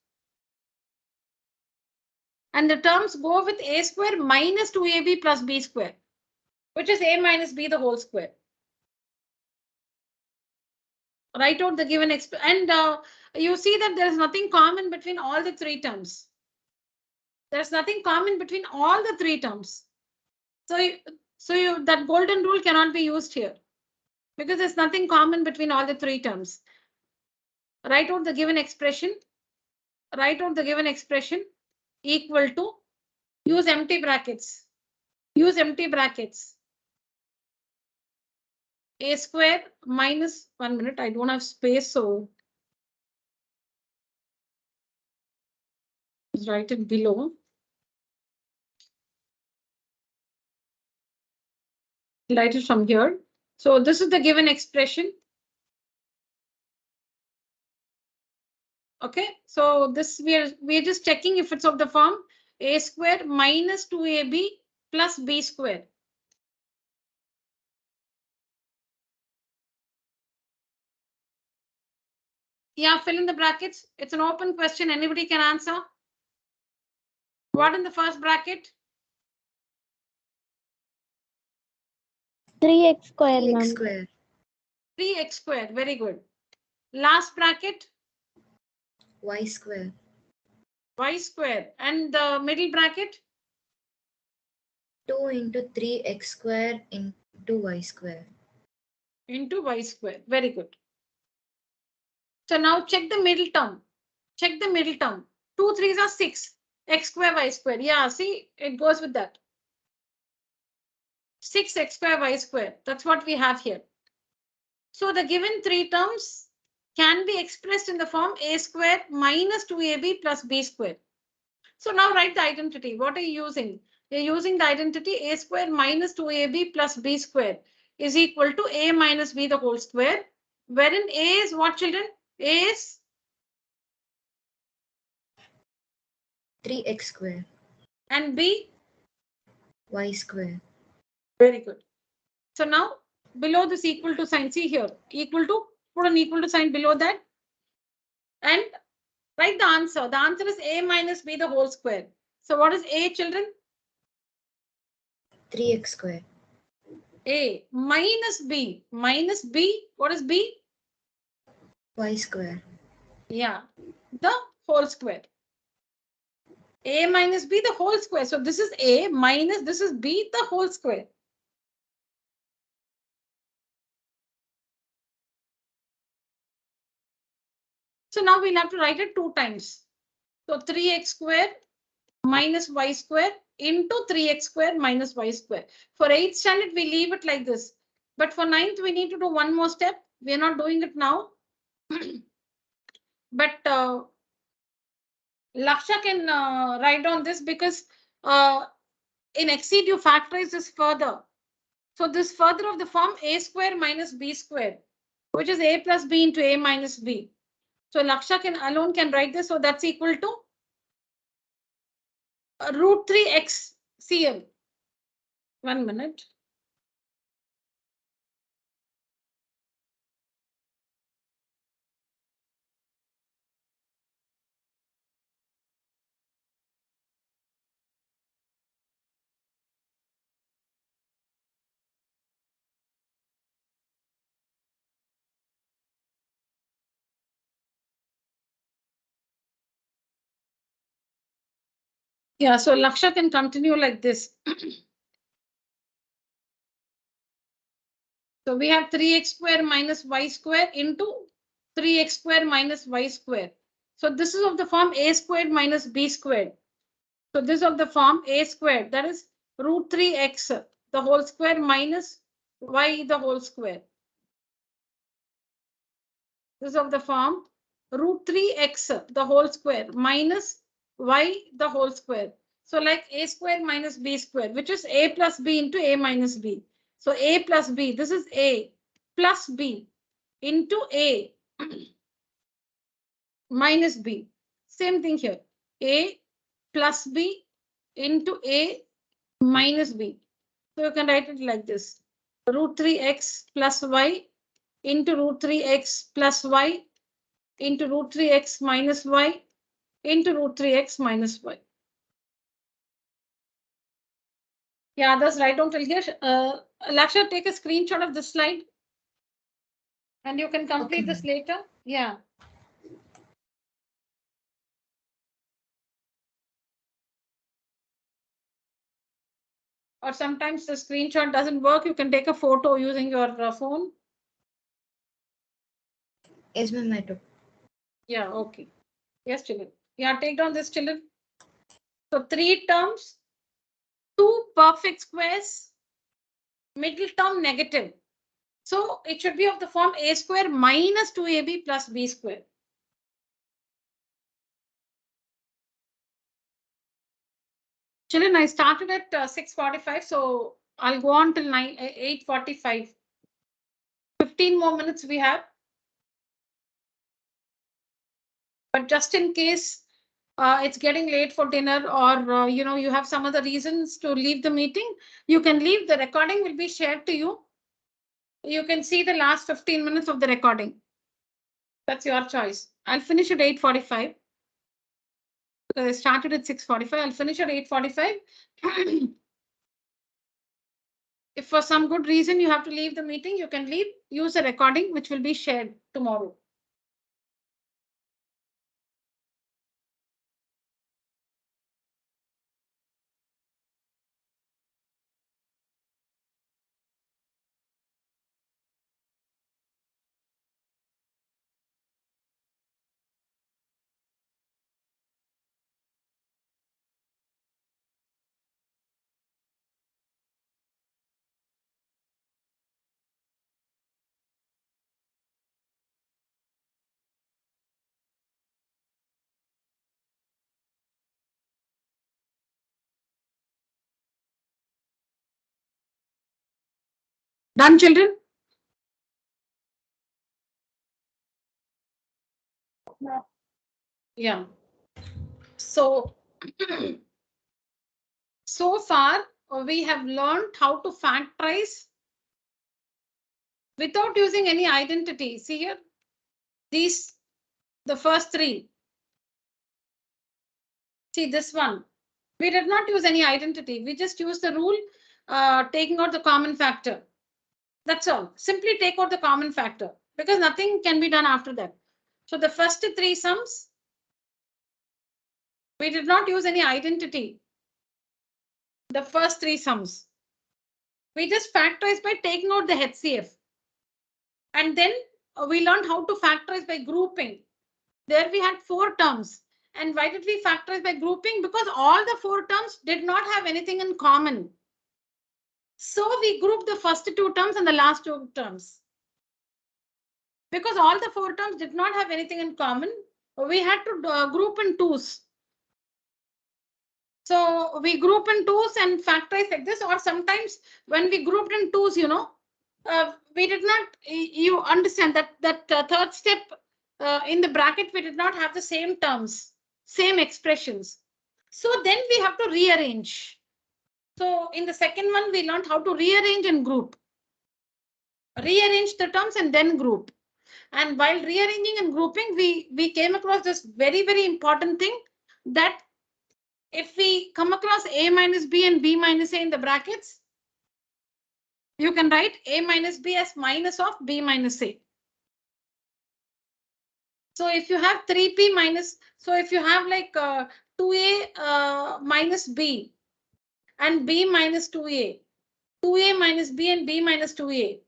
And the terms go with a square minus 2ab plus b square, which is a minus b the whole square. Write out the given and you see that there is nothing common between all the 3 terms. There's nothing common between all the 3 terms. So that golden rule cannot be used here because there's nothing common between all the 3 terms. Write out the given expression. Write out the given expression equal to, use empty brackets. Use empty brackets. A square minus 1 minute. I don't have space, so just write it below. Write it from here. So this is the given expression. Okay, so this we're just checking if it's of the form a square minus 2ab plus b square. Yeah, fill in the brackets. It's an open question. Anybody can answer. What in the first bracket? 3x square, 3x ma'am. square. 3x squared. Very good. Last bracket, Y square. y square. And the middle bracket, 2 into 3x square into y square. into y square. Very good. So now check the middle term. Check the middle term. 2 3s are 6. X square, y square. Yeah, see, it goes with that. 6x square, y square. That's what we have here. So the given three terms can be expressed in the form a square minus 2ab plus b square. So now write the identity. What are you using? You're using the identity a square minus 2ab plus b square is equal to a minus b the whole square, wherein a is what, children? A is 3x square. and b? Y square. Very good. So now below this equal to sign, see here, equal to, put an equal to sign below that and write the answer. The answer is a minus b the whole square. So what is a, children? 3x square. A minus b. Minus b. What is b? Y square. Yeah, the whole square. A minus b the whole square. So this is a minus this is b the whole square. So now we'll have to write it 2 times. So 3x square minus y square into 3x square minus y square. For 8th standard, we leave it like this. But for 9th, we need to do one more step. We are not doing it now. But Laksha can write down this because in Exceed, you factorize this further. So this further of the form a square minus b square, which is a plus b into a minus b. So Laksha alone can write this. So that's equal to root 3x CM. 1 minute. Yeah, so Laksha can continue like this. So we have 3x square minus y square into 3x square minus y square. So this is of the form a squared minus b squared. So this is of the form a squared, that is root 3x the whole square minus y the whole square. This is of the form root 3x the whole square minus y the whole square. So like a square minus b square, which is a plus b into a minus b. So a plus b, this is a plus b into a minus b. Same thing here, a plus b into a minus b. So you can write it like this, root 3x plus y into root 3x plus y into root 3x minus y into root 3x minus y. Yeah, others write down till here. Laksha, take a screenshot of this slide and you can complete this later. Yeah. Or sometimes the screenshot doesn't work. You can take a photo using your phone. Yes, ma'am, I took. Yeah, okay. Yes, children. Yeah, take down this, children. So 3 terms, 2 perfect squares, middle term negative. So it should be of the form a square minus 2ab plus b square. Children, I started at 6:45, so I'll go on till 8:45. 15 more minutes we have. But just in case it's getting late for dinner, or you have some other reasons to leave the meeting, you can leave. The recording will be shared to you. You can see the last 15 minutes of the recording. That's your choice. I'll finish at 8:45. Because I started at 6:45. I'll finish at 8:45. If for some good reason you have to leave the meeting, you can leave. Use a recording which will be shared tomorrow. Done, children? Yeah. So, so far we have learned how to factorize without using any identity. See here, these, the first three. See this one. We did not use any identity. We just used the rule taking out the common factor. That's all. Simply take out the common factor because nothing can be done after that. So the first three sums, we did not use any identity. The first three sums, we just factorized by taking out the HCF. And then we learned how to factorize by grouping. There we had 4 terms. And why did we factorize by grouping? Because all the 4 terms did not have anything in common. So we grouped the first 2 terms and the last 2 terms. Because all the 4 terms did not have anything in common, we had to group in twos. So we group in twos and factorize like this, or sometimes when we grouped in twos, we did not, you understand that third step in the bracket, we did not have the same terms, same expressions. So then we have to rearrange. So in the second one, we learned how to rearrange and group. Rearrange the terms and then group. And while rearranging and grouping, we came across this very, very important thing, that if we come across A minus B and B minus A in the brackets, you can write A minus B as minus of B minus A. So if you have 3P minus, so if you have like 2A minus B and B minus 2A, 2A minus B and B minus 2A,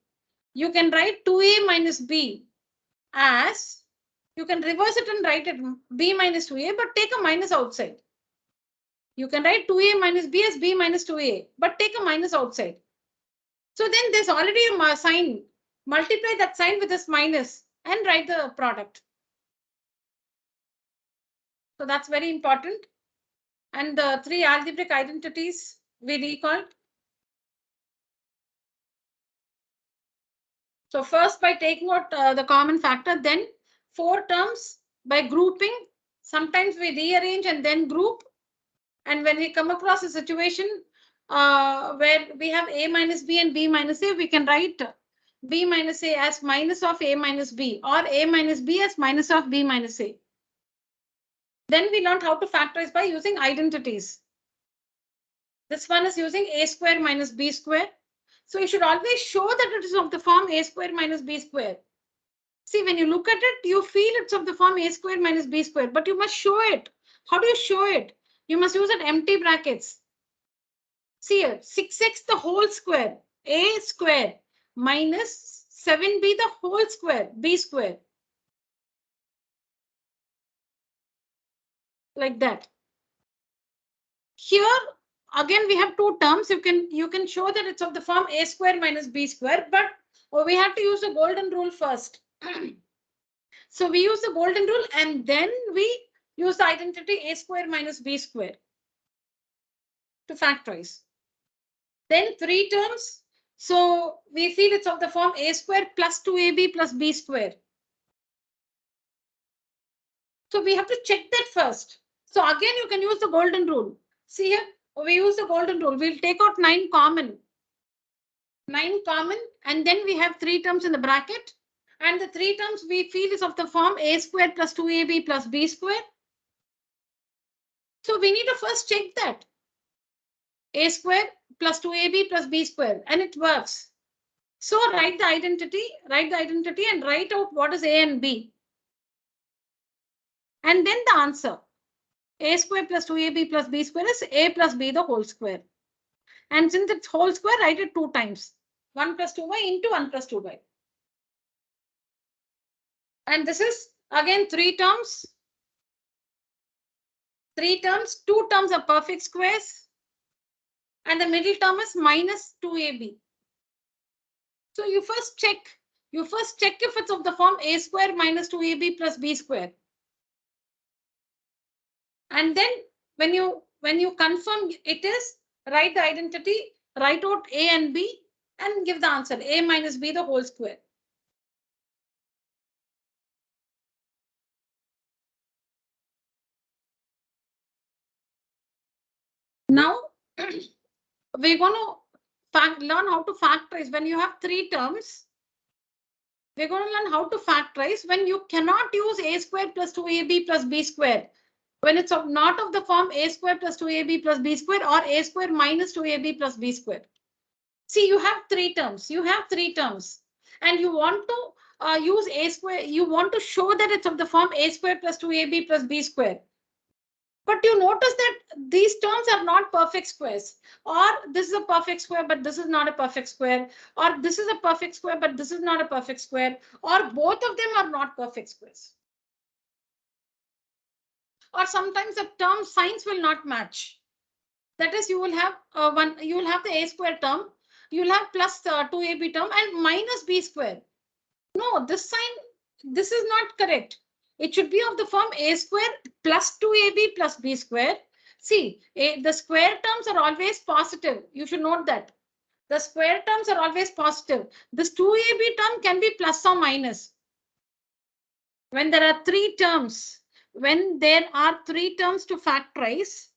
you can write 2A minus B as, you can reverse it and write it B minus 2A, but take a minus outside. You can write 2A minus B as B minus 2A, but take a minus outside. So then there's already a sign. Multiply that sign with this minus and write the product. So that's very important. And the 3 algebraic identities we recalled. So first by taking out the common factor, then 4 terms by grouping. Sometimes we rearrange and then group. And when we come across a situation where we have A minus B and B minus A, we can write B minus A as minus of A minus B, or A minus B as minus of B minus A. Then we learned how to factorize by using identities. This one is using A square minus B square. So you should always show that it is of the form A square minus B square. See, when you look at it, you feel it's of the form A square minus B square, but you must show it. How do you show it? You must use it empty brackets. See here, 6x the whole square, A square minus 7b the whole square, B square. Like that. Here, again, we have 2 terms. You can show that it's of the form A square minus B square, but we have to use the golden rule first. So we use the golden rule and then we use the identity A square minus B square to factorize. Then 3 terms. So we feel it's of the form A square plus 2AB plus B square. So we have to check that first. So again, you can use the golden rule. See here, we use the golden rule. We'll take out 9 common. 9 common, and then we have 3 terms in the bracket. And the 3 terms we feel is of the form a squared plus 2ab plus b squared. So we need to first check that. A squared plus 2ab plus b squared, and it works. So write the identity and write out what is a and b. And then the answer. A squared plus 2ab plus b squared is a plus b the whole square. And since it's whole square, write it 2 times. 1 plus 2y into 1 plus 2y. And this is again 3 terms. 3 terms, 2 terms are perfect squares. And the middle term is minus 2ab. So you first check if it's of the form a square minus 2ab plus b square. And then when you confirm it is, write the identity, write out a and b, and give the answer a minus b the whole square. Now we're going to learn how to factorize. When you have 3 terms, we're going to learn how to factorize when you cannot use a squared plus 2ab plus b squared. When it's not of the form a squared plus 2ab plus b squared or a squared minus 2ab plus b squared. See, you have 3 terms. And you want to use a square. You want to show that it's of the form a squared plus 2ab plus b squared. But you notice that these terms are not perfect squares. Or this is a perfect square, but this is not a perfect square. Or this is a perfect square, but this is not a perfect square. Or both of them are not perfect squares. Or sometimes the term signs will not match. That is, you will have the a square term. You will have plus 2ab term and minus b square. No, this is not correct. It should be of the form a square plus 2ab plus b square. See, the square terms are always positive. You should note that. The square terms are always positive. This 2ab term can be plus or minus. When there are 3 terms, when there are 3 terms to factorize,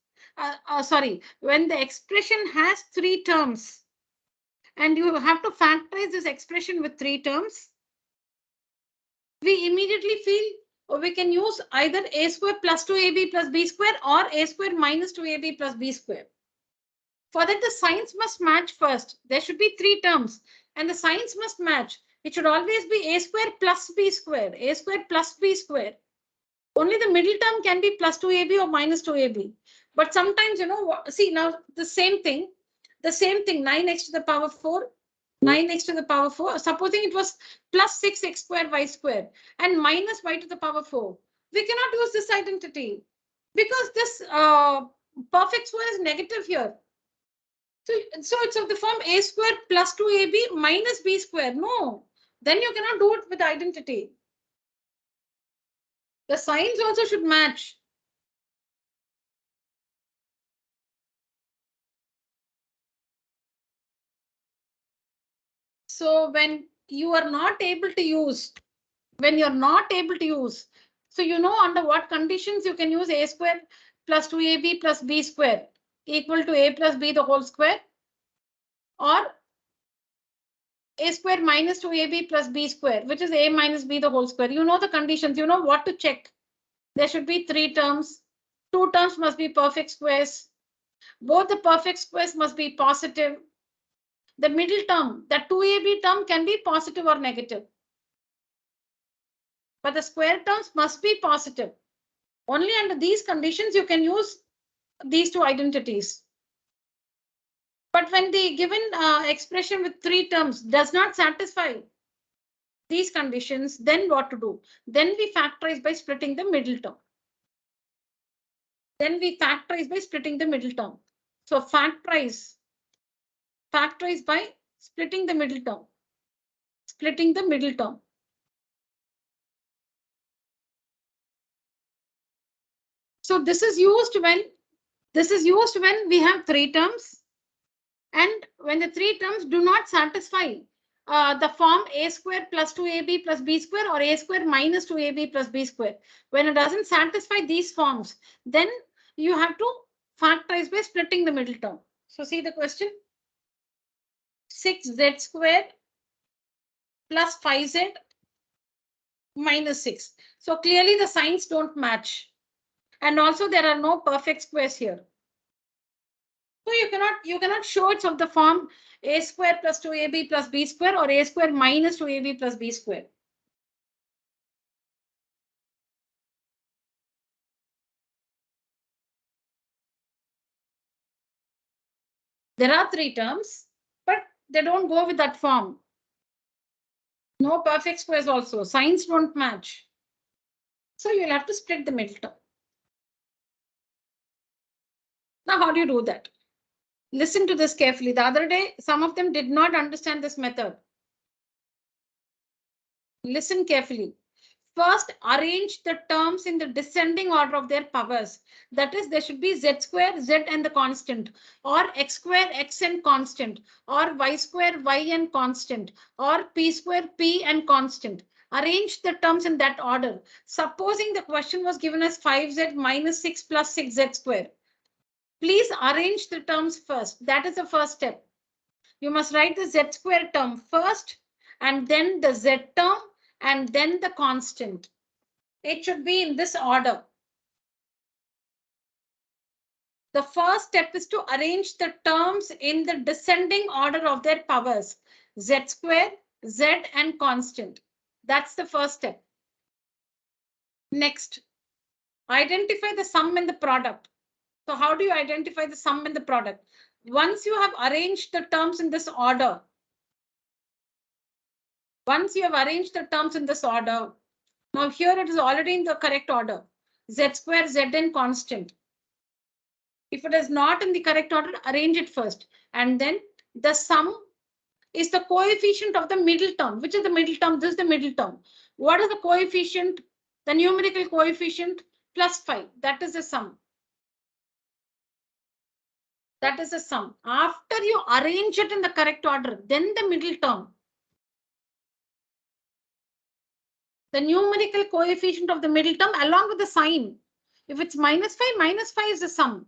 when the expression has 3 terms, and you have to factorize this expression with 3 terms, we immediately feel we can use either a square plus 2ab plus b square or a square minus 2ab plus b square. For that, the signs must match first. There should be 3 terms and the signs must match. It should always be a square plus b square, a square plus b square. Only the middle term can be plus 2ab or minus 2ab. But sometimes, see now the same thing, 9x to the power 4. 9x to the power 4. Supposing it was plus 6x square y square and minus y to the power 4. We cannot use this identity because this perfect square is negative here. So it's of the form a square plus 2ab minus b square. No, then you cannot do it with identity. The signs also should match. So when you are not able to use, so you know under what conditions you can use a square plus 2ab plus b square equal to a plus b the whole square, or a square minus 2ab plus b square, which is a minus b the whole square. You know the conditions, you know what to check. There should be 3 terms. 2 terms must be perfect squares. Both the perfect squares must be positive. The middle term, the 2ab term, can be positive or negative. But the square terms must be positive. Only under these conditions you can use these 2 identities. But when the given expression with 3 terms does not satisfy these conditions, then what to do? Then we factorize by splitting the middle term. So factorize by splitting the middle term. So this is used when we have 3 terms, and when the 3 terms do not satisfy the form a square plus 2ab plus b square or a square minus 2ab plus b square. When it doesn't satisfy these forms, then you have to factorize by splitting the middle term. So see the question. 6z square plus 5z minus 6. So clearly the signs don't match. And also there are no perfect squares here. So you cannot show it of the form a square plus 2ab plus b square or a square minus 2ab plus b square. There are three terms, but they don't go with that form. No perfect squares also. Signs don't match. So you'll have to split the middle term. Now, how do you do that? Listen to this carefully. The other day, some of them did not understand this method. Listen carefully. First, arrange the terms in the descending order of their powers. That is, there should be z square, z and the constant, or x square, x and constant, or y square, y and constant, or p square, p and constant. Arrange the terms in that order. Supposing the question was given as 5z minus 6 plus 6z square. Please arrange the terms first. That is the first step. You must write the z square term first, and then the z term, and then the constant. It should be in this order. The first step is to arrange the terms in the descending order of their powers, z square, z and constant. That's the first step. Next, identify the sum and the product. So how do you identify the sum and the product? Once you have arranged the terms in this order, now here it is already in the correct order. Z square, Z and constant. If it is not in the correct order, arrange it first. And then the sum is the coefficient of the middle term. Which is the middle term? This is the middle term. What is the coefficient? The numerical coefficient plus 5. That is the sum. That is the sum. After you arrange it in the correct order, then the middle term. The numerical coefficient of the middle term along with the sign. If it's minus 5 is the sum.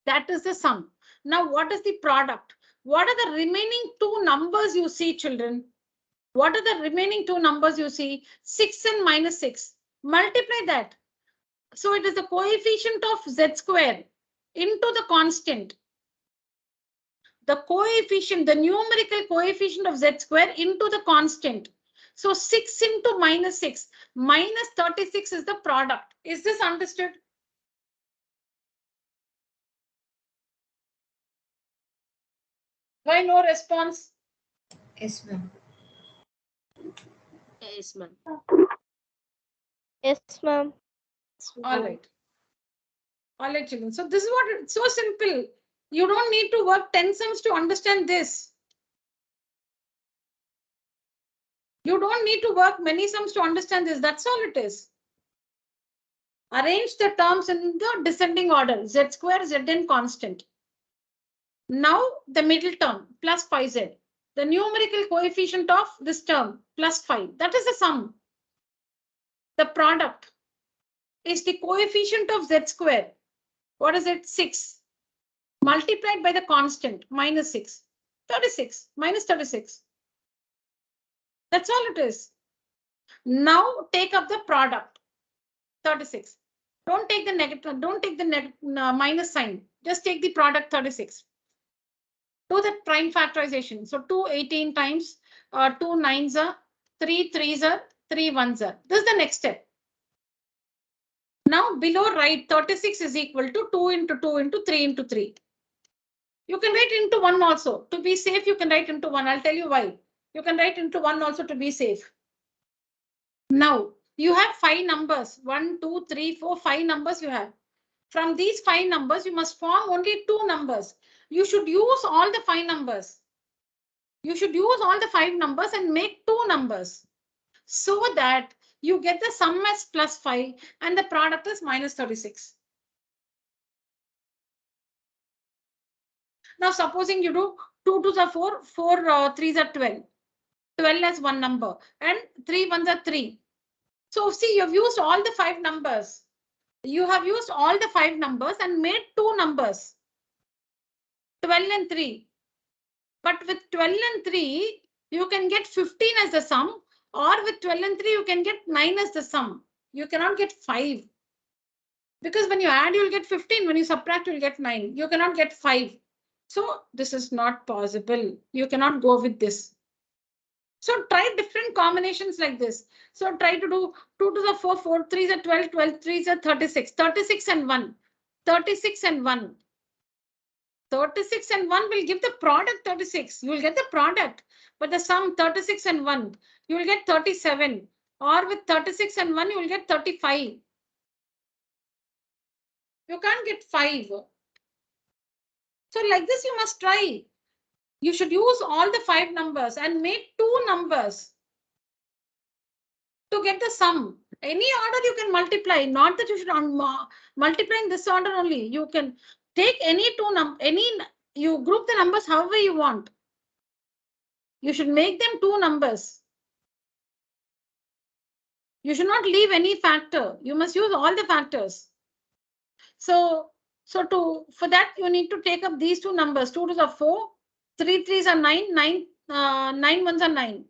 That is the sum. Now, what is the product? What are the remaining two numbers you see, children? What are the remaining two numbers you see? 6 and minus 6. Multiply that. So it is the coefficient of z square into the constant. The coefficient, the numerical coefficient of z square into the constant. So 6 into minus 6. Minus 36 is the product. Is this understood? Why no response? Yes, ma'am. Yes, ma'am. Yes, ma'am. All right. All right, children. So this is what it's so simple. You don't need to work 10 sums to understand this. You don't need to work many sums to understand this. That's all it is. Arrange the terms in the descending order. Z square, Z and constant. Now the middle term plus 5z. The numerical coefficient of this term plus 5. That is the sum. The product is the coefficient of z square. What is it? 6. Multiplied by the constant minus 6. 36 minus 36. That's all it is. Now take up the product. 36. Don't take the negative, don't take the minus sign. Just take the product 36. Do the prime factorization. So 2 18 times 2 9s are 3 3s are 3 1s are. This is the next step. Now below write 36 is equal to 2 into 2 into 3 into 3. You can write into 1 also. To be safe, you can write into 1. I'll tell you why. You can write into 1 also to be safe. Now you have 5 numbers. 1, 2, 3, 4, 5 numbers you have. From these 5 numbers, you must form only 2 numbers. You should use all the 5 numbers. You should use all the 5 numbers and make 2 numbers so that you get the sum as plus 5 and the product is minus 36. Now, supposing you do 2 2s are 4, 4 3s are 12. 12 as one number and 3 1s are 3. So see, you've used all the 5 numbers. You have used all the 5 numbers and made 2 numbers, 12 and 3. But with 12 and 3, you can get 15 as the sum, or with 12 and 3, you can get 9 as the sum. You cannot get 5. Because when you add, you'll get 15. When you subtract, you'll get 9. You cannot get 5. So this is not possible. You cannot go with this. So try different combinations like this. So try to do 2 to the 4, 4 3s are 12, 12 3s are 36, 36 and 1, 36 and 1. 36 and 1 will give the product 36. You will get the product, but the sum 36 and 1, you will get 37. Or with 36 and 1, you will get 35. You can't get 5. So like this, you must try. You should use all the 5 numbers and make 2 numbers to get the sum. Any order you can multiply, not that you should multiply in this order only. You can take any 2 you group the numbers however you want. You should make them 2 numbers. You should not leave any factor. You must use all the factors. So for that, you need to take up these 2 numbers. 2 to the 4, 3 3s are 9, 9 1s are 9.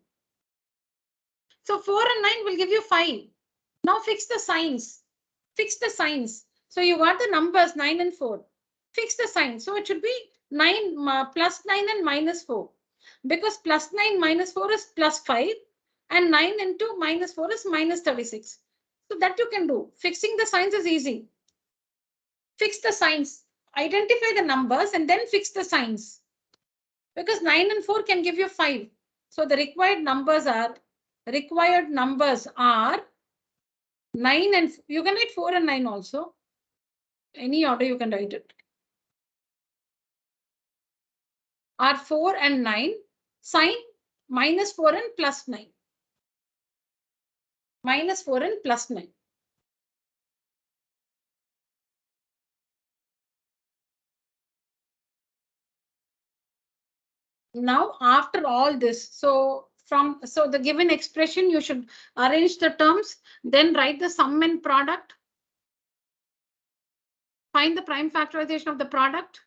So 4 and 9 will give you 5. Now fix the signs. Fix the signs. So you got the numbers 9 and 4. Fix the sign. So it should be 9 plus 9 and minus 4. Because plus 9 minus 4 is plus 5. And 9 into minus 4 is minus 36. So that you can do. Fixing the signs is easy. Fix the signs. Identify the numbers and then fix the signs. Because 9 and 4 can give you 5. So the required numbers are 9 and you can write 4 and 9 also. Any order you can write it. Are 4 and 9. Sign minus 4 and plus 9. Minus 4 and plus 9. Now after all this, so the given expression, you should arrange the terms, then write the sum and product. Find the prime factorization of the product.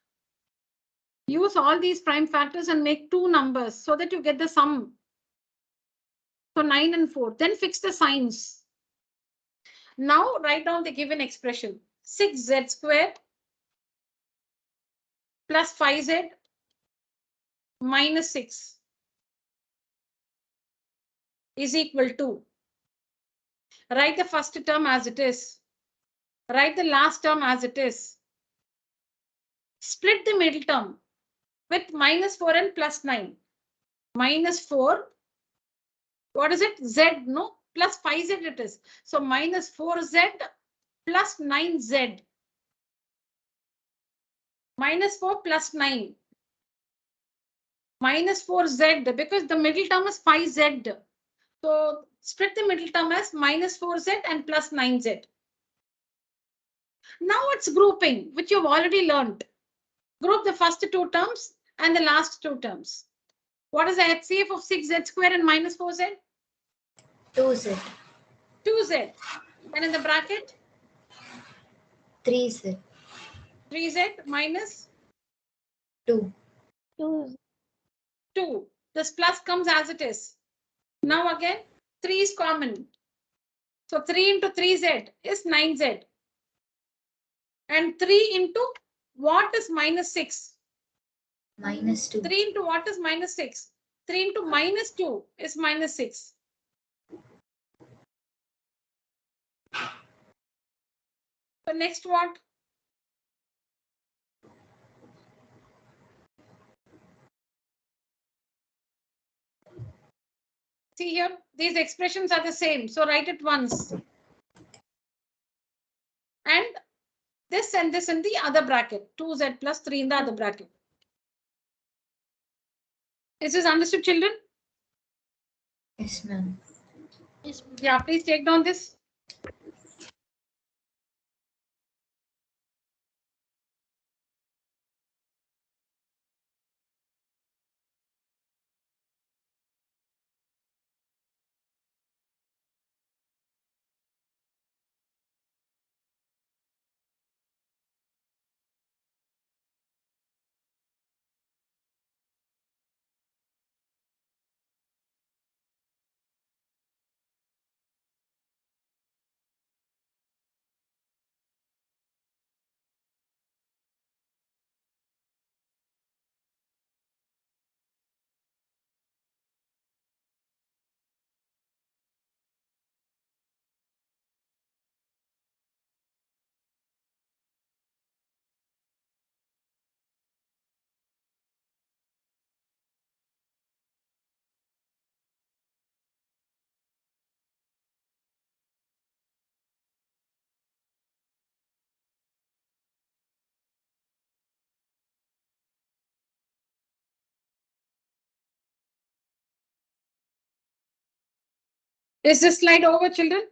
Use all these prime factors and make 2 numbers so that you get the sum. So 9 and 4. Then fix the signs. Now write down the given expression. 6z squared plus 5z minus 6 is equal to. Write the first term as it is. Write the last term as it is. Split the middle term with minus 4 and plus 9. Minus 4. What is it? Z, no? Plus 5z it is. So minus 4z plus 9z. Minus 4 plus 9. Minus 4z because the middle term is 5z. So split the middle term as minus 4z and plus 9z. Now it's grouping, which you've already learned. Group the first 2 terms and the last 2 terms. What is the HCF of 6z square and minus 4z? 2z. 2z. And in the bracket? 3z. 3z minus 2. 2. 2. This plus comes as it is. Now again, 3 is common. So 3 into 3z is 9z. And 3 into what is minus 6? Minus 2. 3 into what is minus 6? 3 into minus 2 is minus 6. So next what? See here, these expressions are the same. So write it once. And this in the other bracket. 2z plus 3 in the other bracket. Is this understood, children? Yes, ma'am. Yes, ma'am. Yeah, please take down this. Is this slide over, children?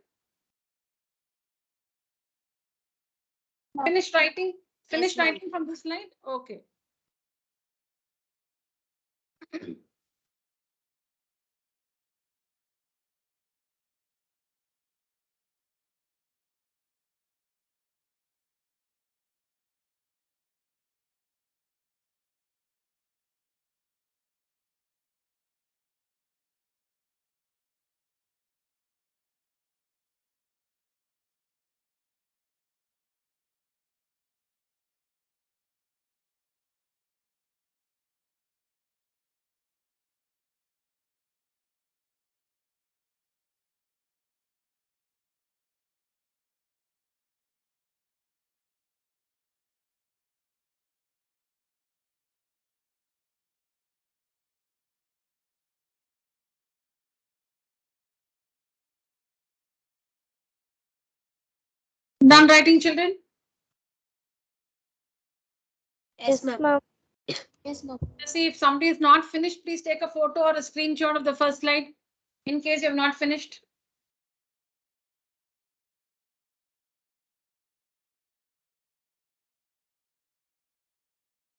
Finish writing? Finish ma'am. writing from this slide? Okay. Done writing, children? Yes, ma'am. Yes, ma'am. See, if somebody is not finished, please take a photo or a screenshot of the first slide in case you have not finished.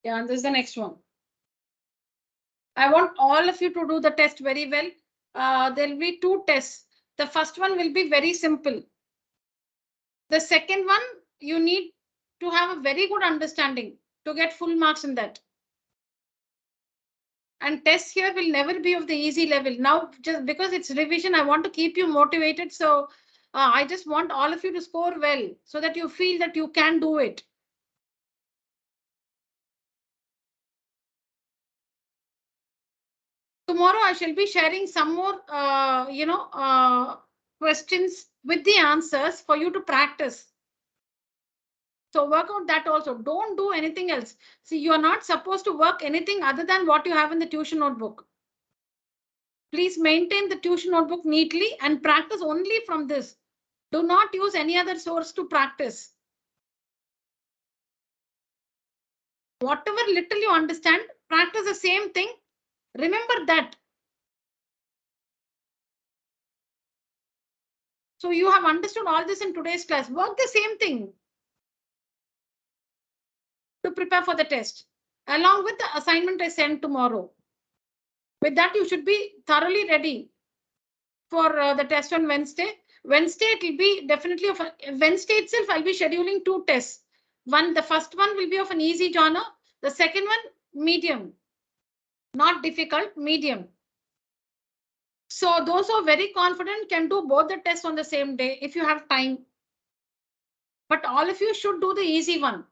Yeah, this is the next one. I want all of you to do the test very well. There will be two tests. The first one will be very simple. The second one, you need to have a very good understanding to get full marks in that. And tests here will never be of the easy level. Now, just because it's revision, I want to keep you motivated. So I just want all of you to score well so that you feel that you can do it. Tomorrow I shall be sharing some more, questions with the answers for you to practice. So work out that also. Don't do anything else. See, you are not supposed to work anything other than what you have in the tuition notebook. Please maintain the tuition notebook neatly and practice only from this. Do not use any other source to practice. Whatever little you understand, practice the same thing. Remember that. So you have understood all this in today's class. Work the same thing to prepare for the test, along with the assignment I send tomorrow. With that, you should be thoroughly ready for the test on Wednesday. Wednesday, it will be definitely of Wednesday itself. I'll be scheduling two tests. The first one will be of an easy genre. The second one, medium, not difficult, medium. So those who are very confident can do both the tests on the same day if you have time. But all of you should do the easy one.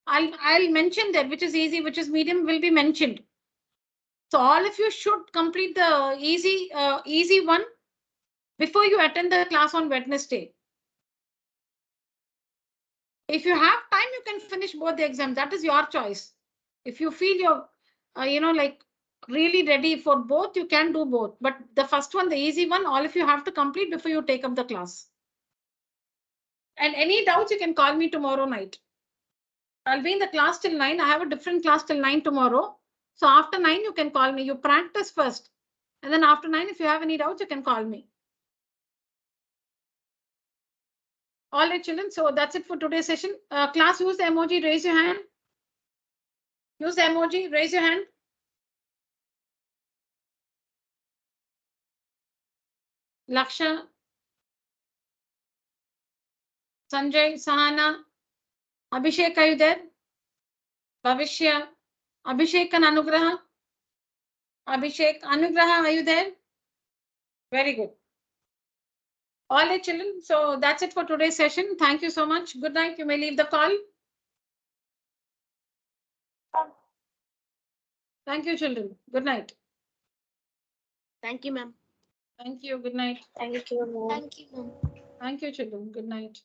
I'll mention that which is easy, which is medium will be mentioned. So all of you should complete the easy one before you attend the class on Wednesday. If you have time, you can finish both the exams. That is your choice. If you feel you're, like really ready for both, you can do both. But the first one, the easy one, all of you have to complete before you take up the class. And any doubts, you can call me tomorrow night. I'll be in the class till 9. I have a different class till 9 tomorrow. So after 9, you can call me. You practice first. And then after 9, if you have any doubts, you can call me. All right, children. So that's it for today's session. Class, use the emoji. Raise your hand. Use the emoji. Raise your hand. Laksha, Sanjay, Sahana, Abhishek, are you there? Bhavishya, Abhishek and Anugraha. Abhishek, Anugraha, are you there? Very good. All right, children. So that's it for today's session. Thank you so much. Good night. You may leave the call. Thank you, children. Good night. Thank you, ma'am. Thank you. Good night. Thank you, ma'am. Thank you, ma'am. Thank you, children. Good night.